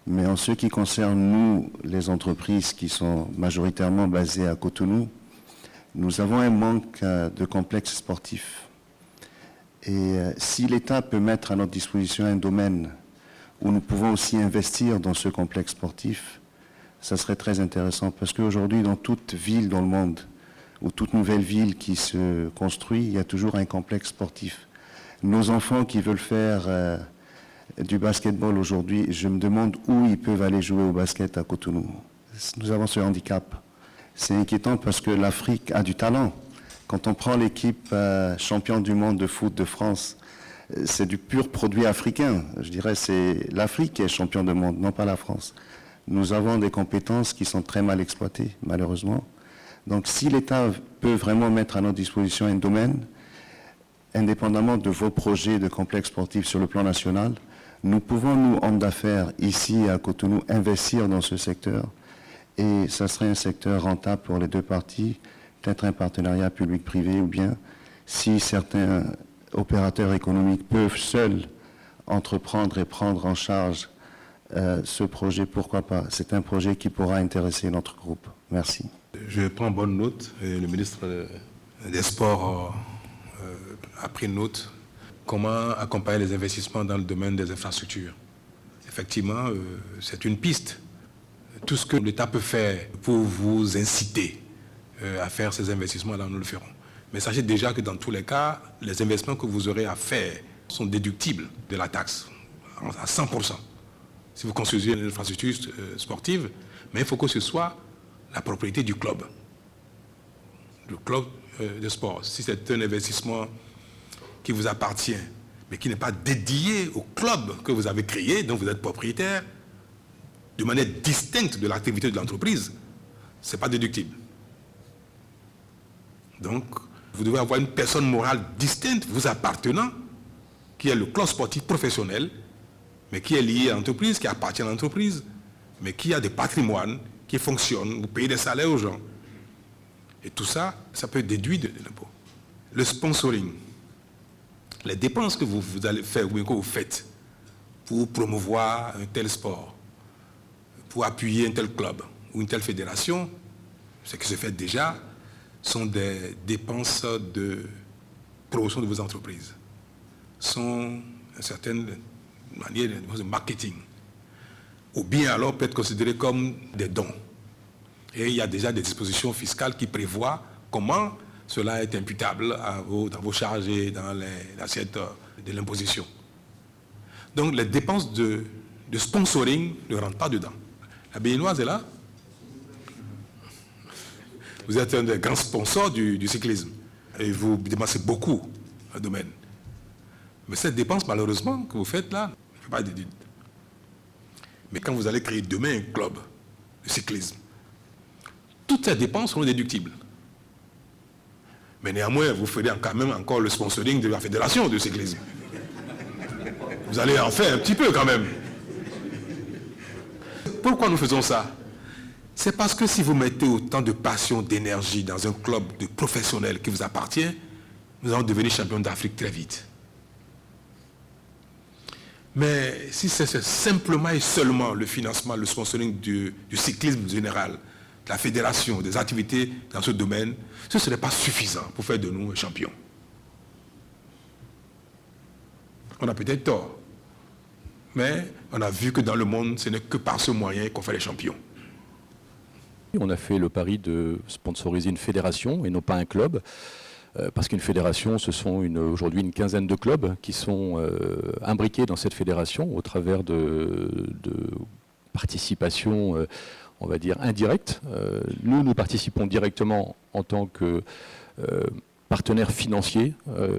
Mais en ce qui concerne nous, les entreprises qui sont majoritairement basées à Cotonou, nous avons un manque de complexes sportifs. Et si l'État peut mettre à notre disposition un domaine où nous pouvons aussi investir dans ce complexe sportif, ça serait très intéressant. Parce qu'aujourd'hui, dans toute ville dans le monde, ou toute nouvelle ville qui se construit, il y a toujours un complexe sportif. Nos enfants qui veulent faire du basketball aujourd'hui, je me demande où ils peuvent aller jouer au basket à Cotonou. Nous avons ce handicap. C'est inquiétant parce que l'Afrique a du talent. Quand on prend l'équipe championne du monde de foot de France, c'est du pur produit africain. Je dirais c'est l'Afrique qui est championne du monde, non pas la France. Nous avons des compétences qui sont très mal exploitées, malheureusement. Donc si l'État peut vraiment mettre à notre disposition un domaine, indépendamment de vos projets de complexes sportifs sur le plan national, nous pouvons, nous, hommes d'affaires, ici à Cotonou, investir dans ce secteur. Et ça serait un secteur rentable pour les deux parties, peut-être un partenariat public-privé, ou bien si certains opérateurs économiques peuvent seuls entreprendre et prendre en charge ce projet, pourquoi pas. C'est un projet qui pourra intéresser notre groupe. Merci. Je prends bonne note. Le ministre des Sports a pris note. Comment accompagner les investissements dans le domaine des infrastructures. Effectivement, c'est une piste. Tout ce que l'État peut faire pour vous inciter à faire ces investissements-là, nous le ferons. Mais sachez déjà que dans tous les cas, les investissements que vous aurez à faire sont déductibles de la taxe, à 100%. Si vous construisez une infrastructure sportive, mais il faut que ce soit la propriété du club de sport. Si c'est un investissement qui vous appartient, mais qui n'est pas dédié au club que vous avez créé, dont vous êtes propriétaire, de manière distincte de l'activité de l'entreprise, ce n'est pas déductible. Donc, vous devez avoir une personne morale distincte, vous appartenant, qui est le club sportif professionnel, mais qui est lié à l'entreprise, qui appartient à l'entreprise, mais qui a des patrimoines, qui fonctionnent, vous payez des salaires aux gens. Et tout ça, ça peut être déduit de l'impôt. Le sponsoring, les dépenses que vous allez faire ou que vous faites pour promouvoir un tel sport, pour appuyer un tel club ou une telle fédération, ce qui se fait déjà, sont des dépenses de promotion de vos entreprises. Sont une certaine manière de marketing. Ou bien alors peut être considéré comme des dons. Et il y a déjà des dispositions fiscales qui prévoient comment cela est imputable dans vos charges et dans l'assiette de l'imposition. Donc les dépenses de sponsoring ne rentrent pas dedans. La Béninoise est là. Vous êtes un des grands sponsors du cyclisme. Et vous dépensez beaucoup dans le domaine. Mais cette dépense, malheureusement, que vous faites là, ne fait pas déduire. Mais quand vous allez créer demain un club de cyclisme, toutes ces dépenses seront déductibles. Mais néanmoins, vous ferez quand même encore le sponsoring de la fédération de cyclisme. Vous allez en faire un petit peu quand même. Pourquoi nous faisons ça? C'est parce que si vous mettez autant de passion, d'énergie dans un club de professionnels qui vous appartient, nous allons devenir champions d'Afrique très vite. Mais si c'est simplement et seulement le financement, le sponsoring du cyclisme général, de la fédération, des activités dans ce domaine, ce ne serait pas suffisant pour faire de nous un champion. On a peut-être tort. Mais on a vu que dans le monde, ce n'est que par ce moyen qu'on fait les champions. On a fait le pari de sponsoriser une fédération et non pas un club. Parce qu'une fédération, ce sont aujourd'hui une quinzaine de clubs qui sont imbriqués dans cette fédération au travers de participation, on va dire, indirecte. Nous participons directement en tant que partenaire financier.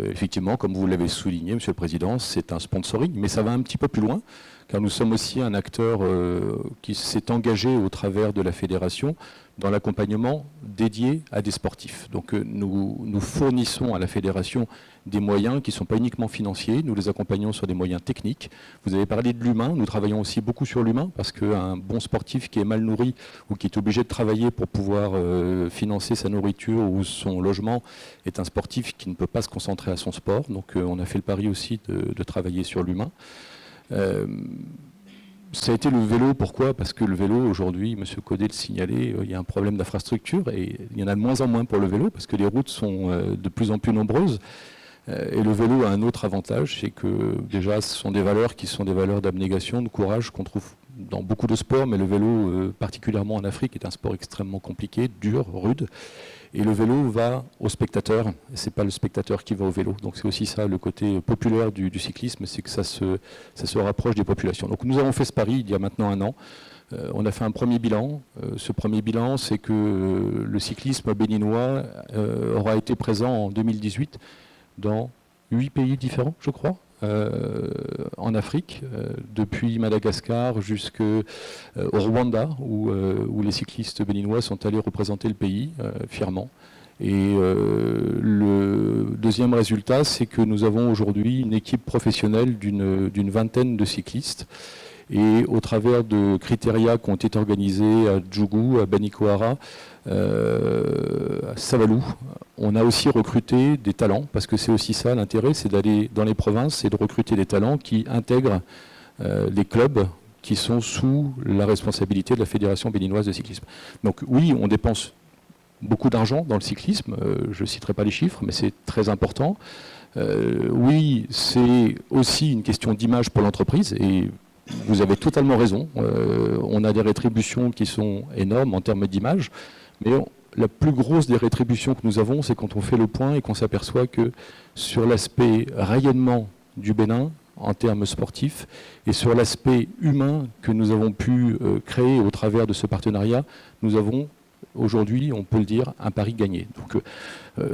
Effectivement, comme vous l'avez souligné, Monsieur le Président, c'est un sponsoring, mais ça va un petit peu plus loin, car nous sommes aussi un acteur qui s'est engagé au travers de la fédération dans l'accompagnement dédié à des sportifs. Donc nous fournissons à la fédération des moyens qui ne sont pas uniquement financiers, nous les accompagnons sur des moyens techniques. Vous avez parlé de l'humain, nous travaillons aussi beaucoup sur l'humain, parce qu'un bon sportif qui est mal nourri ou qui est obligé de travailler pour pouvoir financer sa nourriture ou son logement est un sportif qui ne peut pas se concentrer à son sport. Donc on a fait le pari aussi de travailler sur l'humain. Ça a été le vélo, pourquoi? Parce que le vélo, aujourd'hui, M. Codet le signalait, il y a un problème d'infrastructure et il y en a de moins en moins pour le vélo parce que les routes sont de plus en plus nombreuses. Et le vélo a un autre avantage, c'est que déjà ce sont des valeurs qui sont des valeurs d'abnégation, de courage qu'on trouve dans beaucoup de sports, mais le vélo, particulièrement en Afrique, est un sport extrêmement compliqué, dur, rude. Et le vélo va au spectateur, et ce n'est pas le spectateur qui va au vélo. Donc c'est aussi ça le côté populaire du cyclisme, c'est que ça se rapproche des populations. Donc nous avons fait ce pari il y a maintenant 1 an. On a fait un premier bilan. Ce premier bilan, c'est que le cyclisme béninois aura été présent en 2018 dans 8 pays différents, je crois, en Afrique, depuis Madagascar jusqu'au Rwanda, où les cyclistes béninois sont allés représenter le pays fièrement. Et le deuxième résultat, c'est que nous avons aujourd'hui une équipe professionnelle d'une vingtaine de cyclistes. Et au travers de critérias qui ont été organisés à Djougou, à Banikoara, à Savalou, on a aussi recruté des talents, parce que c'est aussi ça l'intérêt, c'est d'aller dans les provinces et de recruter des talents qui intègrent les clubs qui sont sous la responsabilité de la Fédération béninoise de cyclisme. Donc oui, on dépense beaucoup d'argent dans le cyclisme, je ne citerai pas les chiffres, mais c'est très important. Oui, c'est aussi une question d'image pour l'entreprise, et vous avez totalement raison. On a des rétributions qui sont énormes en termes d'image, mais la plus grosse des rétributions que nous avons, c'est quand on fait le point et qu'on s'aperçoit que sur l'aspect rayonnement du Bénin, en termes sportifs, et sur l'aspect humain que nous avons pu créer au travers de ce partenariat, nous avons aujourd'hui, on peut le dire, un pari gagné. Donc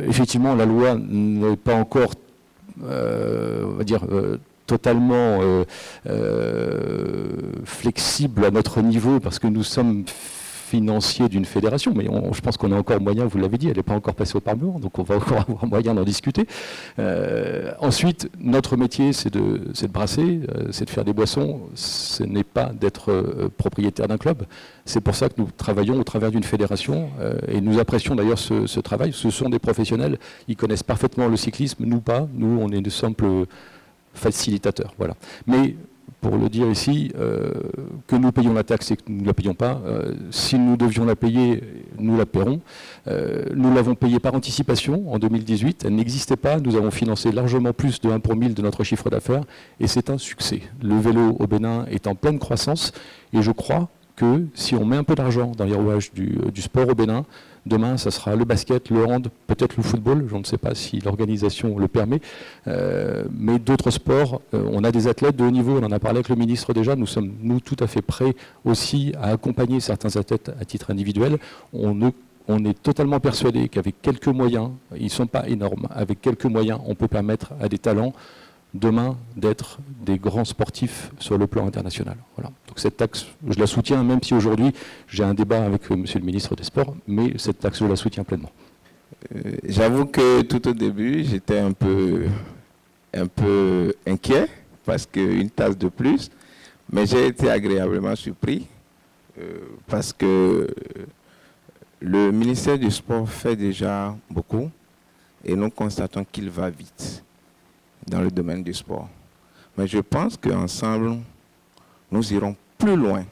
effectivement, la loi n'est pas encore, on va dire, totalement flexible à notre niveau, parce que nous sommes financiers d'une fédération, mais je pense qu'on a encore moyen, vous l'avez dit, elle n'est pas encore passée au Parlement, donc on va encore avoir moyen d'en discuter. Ensuite, notre métier, c'est de brasser, c'est de faire des boissons, ce n'est pas d'être propriétaire d'un club. C'est pour ça que nous travaillons au travers d'une fédération, et nous apprécions d'ailleurs ce travail. Ce sont des professionnels, ils connaissent parfaitement le cyclisme, nous pas, nous on est de simples facilitateurs. Voilà. Mais pour le dire ici, que nous payons la taxe et que nous ne la payons pas, si nous devions la payer, nous la paierons. Nous l'avons payée par anticipation en 2018, elle n'existait pas, nous avons financé largement plus de 1 pour 1000 de notre chiffre d'affaires, et c'est un succès. Le vélo au Bénin est en pleine croissance, et je crois que si on met un peu d'argent dans les rouages du sport au Bénin, demain, ça sera le basket, le hand, peut-être le football, je ne sais pas si l'organisation le permet, mais d'autres sports, on a des athlètes de haut niveau, on en a parlé avec le ministre déjà, nous sommes tout à fait prêts aussi à accompagner certains athlètes à titre individuel. On est totalement persuadé qu'avec quelques moyens, ils ne sont pas énormes, avec quelques moyens, on peut permettre à des talents demain d'être des grands sportifs sur le plan international. Voilà. Donc cette taxe, je la soutiens, même si aujourd'hui j'ai un débat avec Monsieur le ministre des Sports, mais cette taxe, je la soutiens pleinement. J'avoue que tout au début, j'étais un peu inquiet, parce qu'une taxe de plus, mais j'ai été agréablement surpris, parce que le ministère du Sport fait déjà beaucoup, et nous constatons qu'il va vite dans le domaine du sport. Mais je pense qu'ensemble, nous irons plus loin.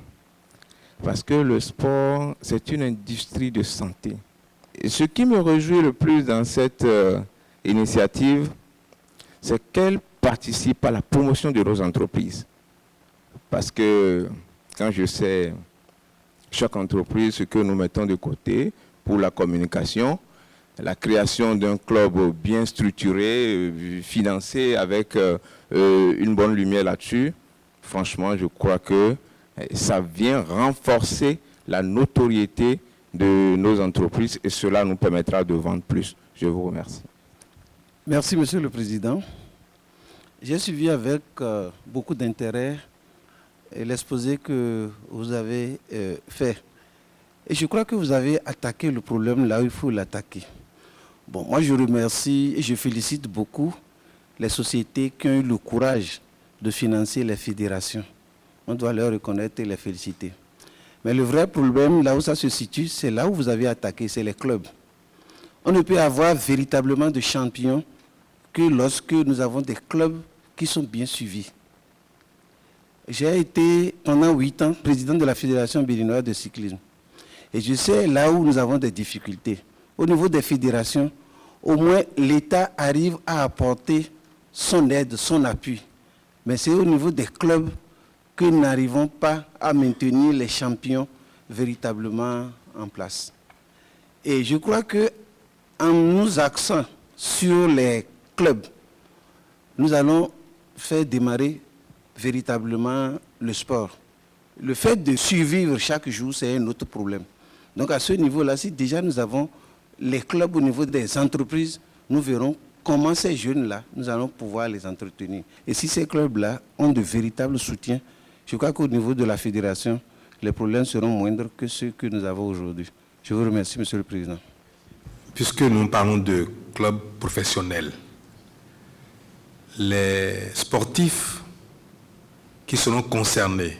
Parce que le sport, c'est une industrie de santé. Et ce qui me réjouit le plus dans cette initiative, c'est qu'elle participe à la promotion de nos entreprises. Parce que quand je sais chaque entreprise, ce que nous mettons de côté pour la communication, la création d'un club bien structuré, financé avec une bonne lumière là-dessus, franchement, je crois que ça vient renforcer la notoriété de nos entreprises et cela nous permettra de vendre plus. Je vous remercie. Merci, Monsieur le Président. J'ai suivi avec beaucoup d'intérêt l'exposé que vous avez fait. Et je crois que vous avez attaqué le problème là où il faut l'attaquer. Bon, moi je remercie et je félicite beaucoup les sociétés qui ont eu le courage de financer les fédérations. On doit leur reconnaître et les féliciter. Mais le vrai problème, là où ça se situe, c'est là où vous avez attaqué, c'est les clubs. On ne peut avoir véritablement de champions que lorsque nous avons des clubs qui sont bien suivis. J'ai été pendant 8 ans président de la Fédération béninoise de cyclisme. Et je sais là où nous avons des difficultés. Au niveau des fédérations, au moins l'État arrive à apporter son aide, son appui. Mais c'est au niveau des clubs que nous n'arrivons pas à maintenir les champions véritablement en place. Et je crois qu'en nous axant sur les clubs, nous allons faire démarrer véritablement le sport. Le fait de survivre chaque jour, c'est un autre problème. Donc à ce niveau-là, si déjà nous avons les clubs au niveau des entreprises, nous verrons comment ces jeunes-là, nous allons pouvoir les entretenir. Et si ces clubs-là ont de véritables soutiens, je crois qu'au niveau de la fédération, les problèmes seront moindres que ceux que nous avons aujourd'hui. Je vous remercie, Monsieur le Président. Puisque nous parlons de clubs professionnels, les sportifs qui seront concernés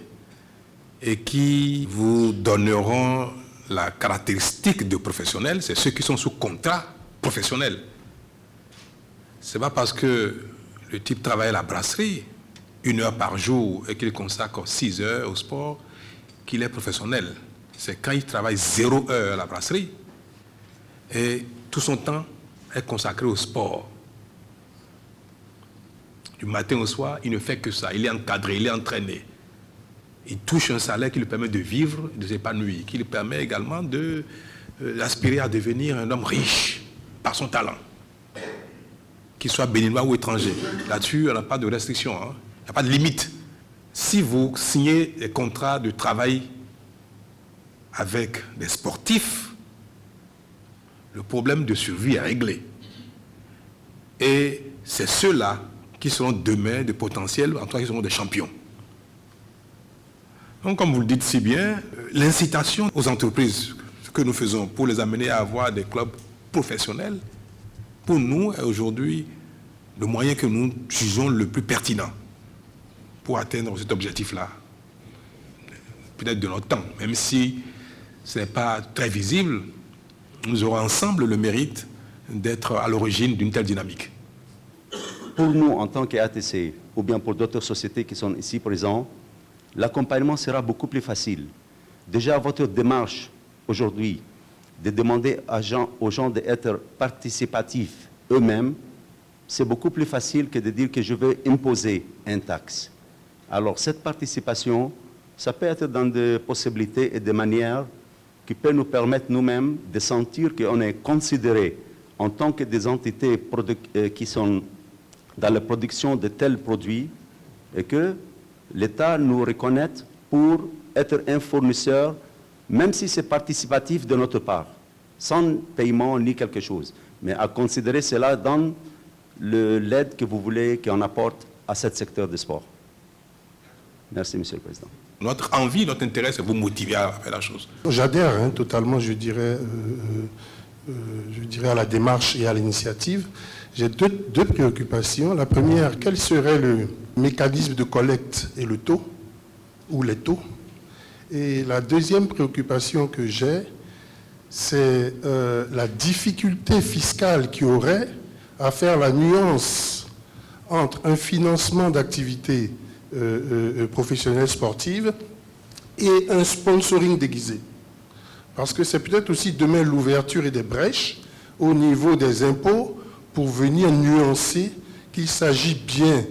et qui vous donneront la caractéristique de professionnels, c'est ceux qui sont sous contrat professionnel. Ce n'est pas parce que le type travaille à la brasserie 1 heure par jour et qu'il consacre 6 heures au sport qu'il est professionnel. C'est quand il travaille 0 heure à la brasserie et tout son temps est consacré au sport. Du matin au soir, il ne fait que ça. Il est encadré, il est entraîné. Il touche un salaire qui lui permet de vivre, de s'épanouir, qui lui permet également d'aspirer à devenir un homme riche par son talent, qu'il soit béninois ou étranger. Là-dessus, on n'a pas de restriction, hein. Il n'y a pas de limite. Si vous signez des contrats de travail avec des sportifs, le problème de survie est réglé. Et c'est ceux-là qui seront demain de potentiels, en tout cas qui seront des champions. Donc, comme vous le dites si bien, l'incitation aux entreprises que nous faisons pour les amener à avoir des clubs professionnels, pour nous, est aujourd'hui le moyen que nous jugeons le plus pertinent pour atteindre cet objectif-là. Peut-être de notre temps, même si ce n'est pas très visible, nous aurons ensemble le mérite d'être à l'origine d'une telle dynamique. Pour nous, en tant qu'ATC, ou bien pour d'autres sociétés qui sont ici présentes, l'accompagnement sera beaucoup plus facile. Déjà, votre démarche aujourd'hui de demander aux gens d'être participatifs eux-mêmes, c'est beaucoup plus facile que de dire que je vais imposer une taxe. Alors, cette participation, ça peut être dans des possibilités et des manières qui peuvent nous permettre nous-mêmes de sentir qu'on est considéré en tant que des entités qui sont dans la production de tels produits et que l'État nous reconnaît pour être un fournisseur, même si c'est participatif de notre part, sans paiement ni quelque chose, mais à considérer cela dans l'aide que vous voulez qu'on apporte à ce secteur du sport. Merci, Monsieur le Président. Notre envie, notre intérêt, c'est vous motiver à faire la chose. J'adhère totalement, je dirais, à la démarche et à l'initiative. J'ai deux préoccupations. La première, quel serait le mécanisme de collecte et le taux, ou les taux? Et la deuxième préoccupation que j'ai, c'est la difficulté fiscale qu'il y aurait à faire la nuance entre un financement d'activités professionnelles sportives et un sponsoring déguisé. Parce que c'est peut-être aussi demain l'ouverture et des brèches au niveau des impôts pour venir nuancer qu'il s'agit bien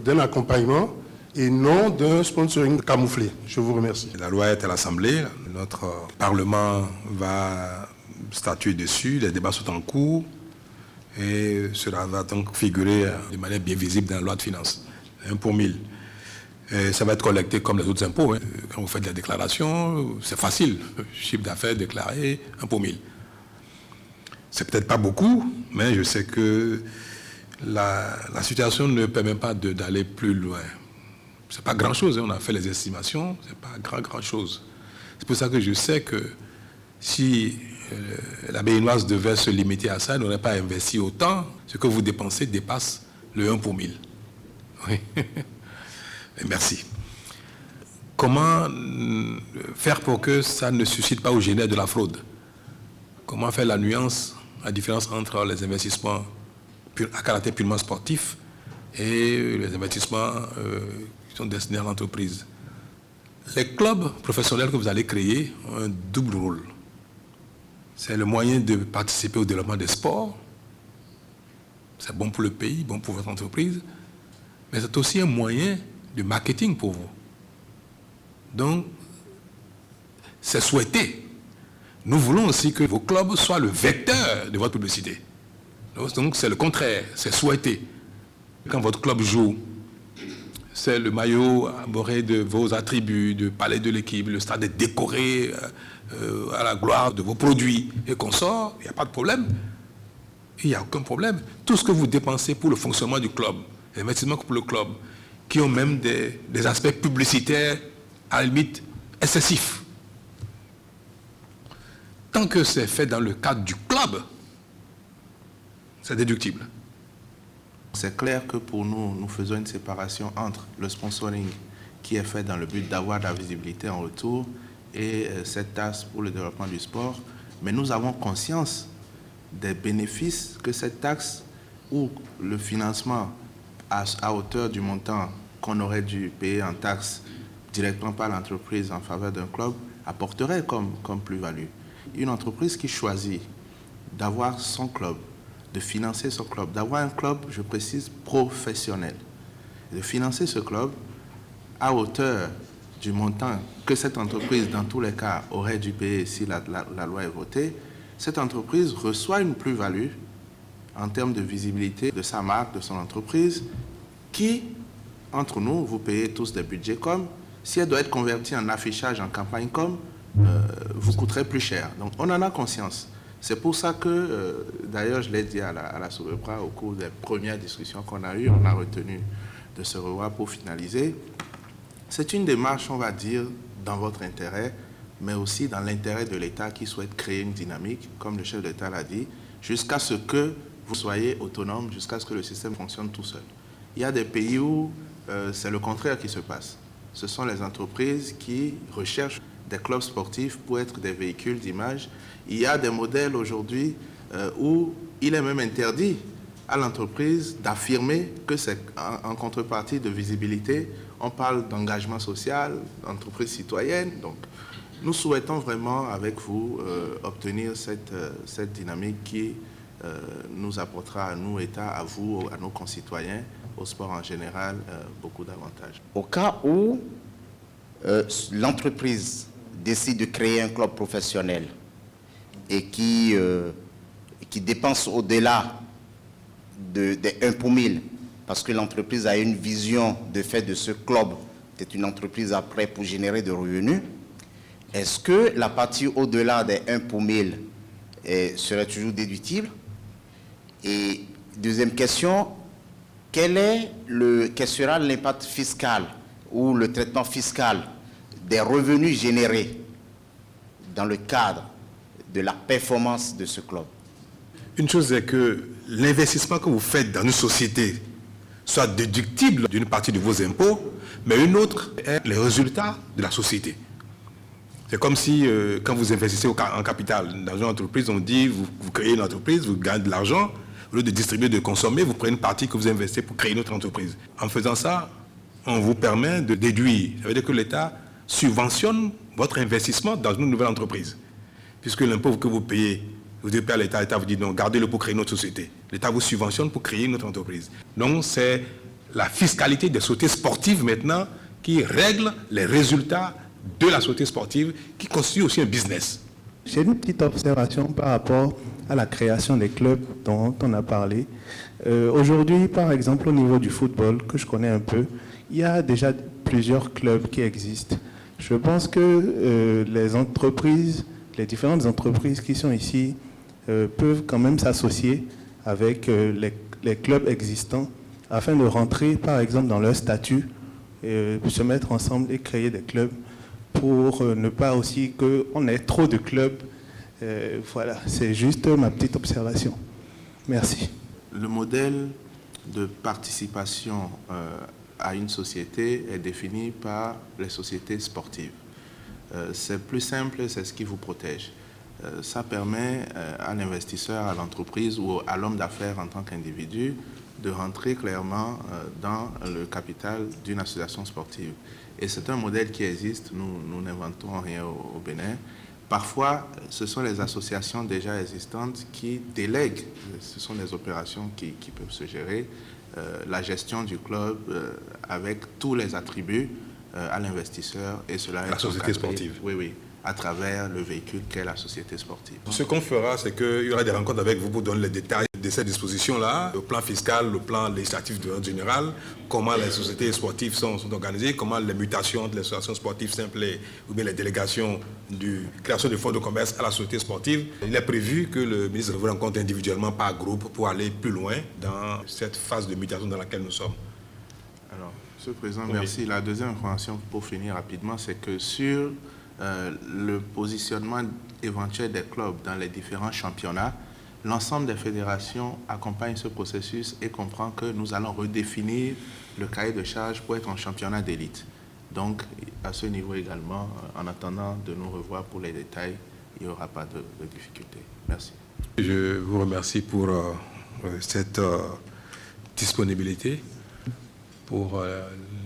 d'un accompagnement et non d'un sponsoring camouflé. Je vous remercie. La loi est à l'Assemblée, notre Parlement va statuer dessus, les débats sont en cours et cela va donc figurer de manière bien visible dans la loi de finances. 1 pour 1000. Et ça va être collecté comme les autres impôts. Hein. Quand vous faites la déclaration, c'est facile. Chiffre d'affaires déclaré, 1 pour 1000. C'est peut-être pas beaucoup, mais je sais que la situation ne permet pas d'aller plus loin. Ce n'est pas grand-chose, on a fait les estimations, ce n'est pas grand-chose. C'est pour ça que je sais que si la Béninoise devait se limiter à ça, elle n'aurait pas investi autant. Ce que vous dépensez dépasse le 1 pour 1000. Oui. Merci. Comment faire pour que ça ne suscite pas ou génère de la fraude? Comment faire la nuance, la différence entre les investissements à caractère purement sportif et les investissements qui sont destinés à l'entreprise? Les clubs professionnels que vous allez créer ont un double rôle. C'est le moyen de participer au développement des sports. C'est bon pour le pays, bon pour votre entreprise. Mais c'est aussi un moyen de marketing pour vous. Donc, c'est souhaité. Nous voulons aussi que vos clubs soient le vecteur de votre publicité. Donc, c'est le contraire, c'est souhaité. Quand votre club joue, c'est le maillot arboré de vos attributs, de palais de l'équipe, le stade est décoré à la gloire de vos produits et qu'on sort, il n'y a pas de problème. Il n'y a aucun problème. Tout ce que vous dépensez pour le fonctionnement du club, les investissements pour le club, qui ont même des aspects publicitaires à la limite excessifs. Tant que c'est fait dans le cadre du club, c'est déductible. C'est clair que pour nous, nous faisons une séparation entre le sponsoring qui est fait dans le but d'avoir de la visibilité en retour et cette taxe pour le développement du sport. Mais nous avons conscience des bénéfices que cette taxe ou le financement à hauteur du montant qu'on aurait dû payer en taxe directement par l'entreprise en faveur d'un club apporterait comme plus-value. Une entreprise qui choisit d'avoir son club, de financer son club, d'avoir un club, je précise, professionnel, de financer ce club à hauteur du montant que cette entreprise, dans tous les cas, aurait dû payer si la loi est votée, cette entreprise reçoit une plus-value en termes de visibilité de sa marque, de son entreprise, qui, entre nous, vous payez tous des budgets comme, si elle doit être convertie en affichage, en campagne comme, vous coûterait plus cher. Donc on en a conscience. C'est pour ça que, d'ailleurs, je l'ai dit à la Sourepra au cours des premières discussions qu'on a eues, on a retenu de se revoir pour finaliser. C'est une démarche, on va dire, dans votre intérêt, mais aussi dans l'intérêt de l'État qui souhaite créer une dynamique, comme le chef d'État l'a dit, jusqu'à ce que vous soyez autonome, jusqu'à ce que le système fonctionne tout seul. Il y a des pays où c'est le contraire qui se passe. Ce sont les entreprises qui recherchent des clubs sportifs pour être des véhicules d'image. Il y a des modèles aujourd'hui où il est même interdit à l'entreprise d'affirmer que c'est en contrepartie de visibilité. On parle d'engagement social, d'entreprise citoyenne. Donc, nous souhaitons vraiment, avec vous, obtenir cette dynamique qui nous apportera à nous, État, à vous, à nos concitoyens, au sport en général, beaucoup d'avantages. Au cas où l'entreprise décide de créer un club professionnel et qui dépense au-delà des 1 pour 1000, parce que l'entreprise a une vision de fait de ce club, c'est une entreprise après pour générer de revenus, est-ce que la partie au-delà des 1 pour 1000 serait toujours déductible? Et deuxième question, quel sera l'impact fiscal ou le traitement fiscal des revenus générés dans le cadre de la performance de ce club? Une chose est que l'investissement que vous faites dans une société soit déductible d'une partie de vos impôts, mais une autre est les résultats de la société. C'est comme si, quand vous investissez en capital dans une entreprise, on dit, vous créez une entreprise, vous gagnez de l'argent, au lieu de distribuer, de consommer, vous prenez une partie que vous investissez pour créer une autre entreprise. En faisant ça, on vous permet de déduire. Ça veut dire que l'État subventionne votre investissement dans une nouvelle entreprise. Puisque l'impôt que vous payez, vous devez payer à l'État, l'État vous dit non, gardez-le pour créer une autre société. L'État vous subventionne pour créer une autre entreprise. Donc c'est la fiscalité des sociétés sportives maintenant qui règle les résultats de la société sportive, qui constitue aussi un business. J'ai une petite observation par rapport à la création des clubs dont on a parlé. Aujourd'hui, par exemple, au niveau du football, que je connais un peu, il y a déjà plusieurs clubs qui existent. Je pense que les différentes entreprises qui sont ici peuvent quand même s'associer avec les clubs existants afin de rentrer, par exemple, dans leur statut se mettre ensemble et créer des clubs pour ne pas aussi qu'on ait trop de clubs. Voilà, c'est juste ma petite observation. Merci. Le modèle de participation à une société est défini par les sociétés sportives. C'est plus simple, c'est ce qui vous protège. Ça permet à l'investisseur, à l'entreprise ou à l'homme d'affaires en tant qu'individu de rentrer clairement dans le capital d'une association sportive. Et c'est un modèle qui existe, nous n'inventons rien au Bénin. Parfois, ce sont les associations déjà existantes qui délèguent, ce sont des opérations qui peuvent se gérer, la gestion du club avec tous les attributs à l'investisseur et cela est la société sportive. Oui, à travers le véhicule qu'est la société sportive. Ce qu'on fera, c'est qu'il y aura des rencontres avec vous pour donner les détails de ces dispositions-là, le plan fiscal, le plan législatif de l'ordre général, comment les sociétés sportives sont organisées, comment les mutations des associations sportives simples ou bien les délégations de création de fonds de commerce à la société sportive. Il est prévu que le ministre vous rencontre individuellement par groupe pour aller plus loin dans cette phase de mutation dans laquelle nous sommes. Alors, Monsieur le Président, merci. La deuxième information pour finir rapidement, c'est que sur le positionnement éventuel des clubs dans les différents championnats, l'ensemble des fédérations accompagnent ce processus et comprend que nous allons redéfinir le cahier de charges pour être en championnat d'élite. Donc, à ce niveau également, en attendant de nous revoir pour les détails, il n'y aura pas de difficulté. Merci. Je vous remercie pour cette disponibilité, pour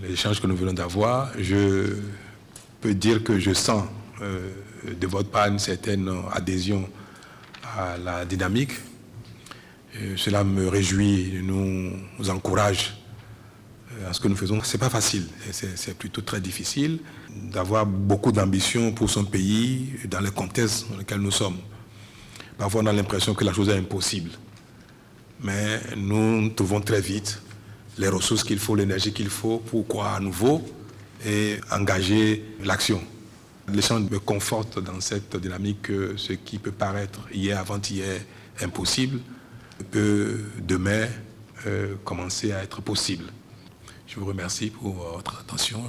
l'échange que nous venons d'avoir. Je peux dire que je sens de votre part une certaine adhésion à la dynamique. Cela me réjouit, nous encourage à ce que nous faisons. Ce n'est pas facile, c'est plutôt très difficile d'avoir beaucoup d'ambition pour son pays dans les contextes dans lesquels nous sommes. Parfois on a l'impression que la chose est impossible. Mais nous trouvons très vite les ressources qu'il faut, l'énergie qu'il faut pour croire à nouveau et engager l'action. L'échange me conforte dans cette dynamique que ce qui peut paraître hier, avant-hier, impossible, peut demain commencer à être possible. Je vous remercie pour votre attention.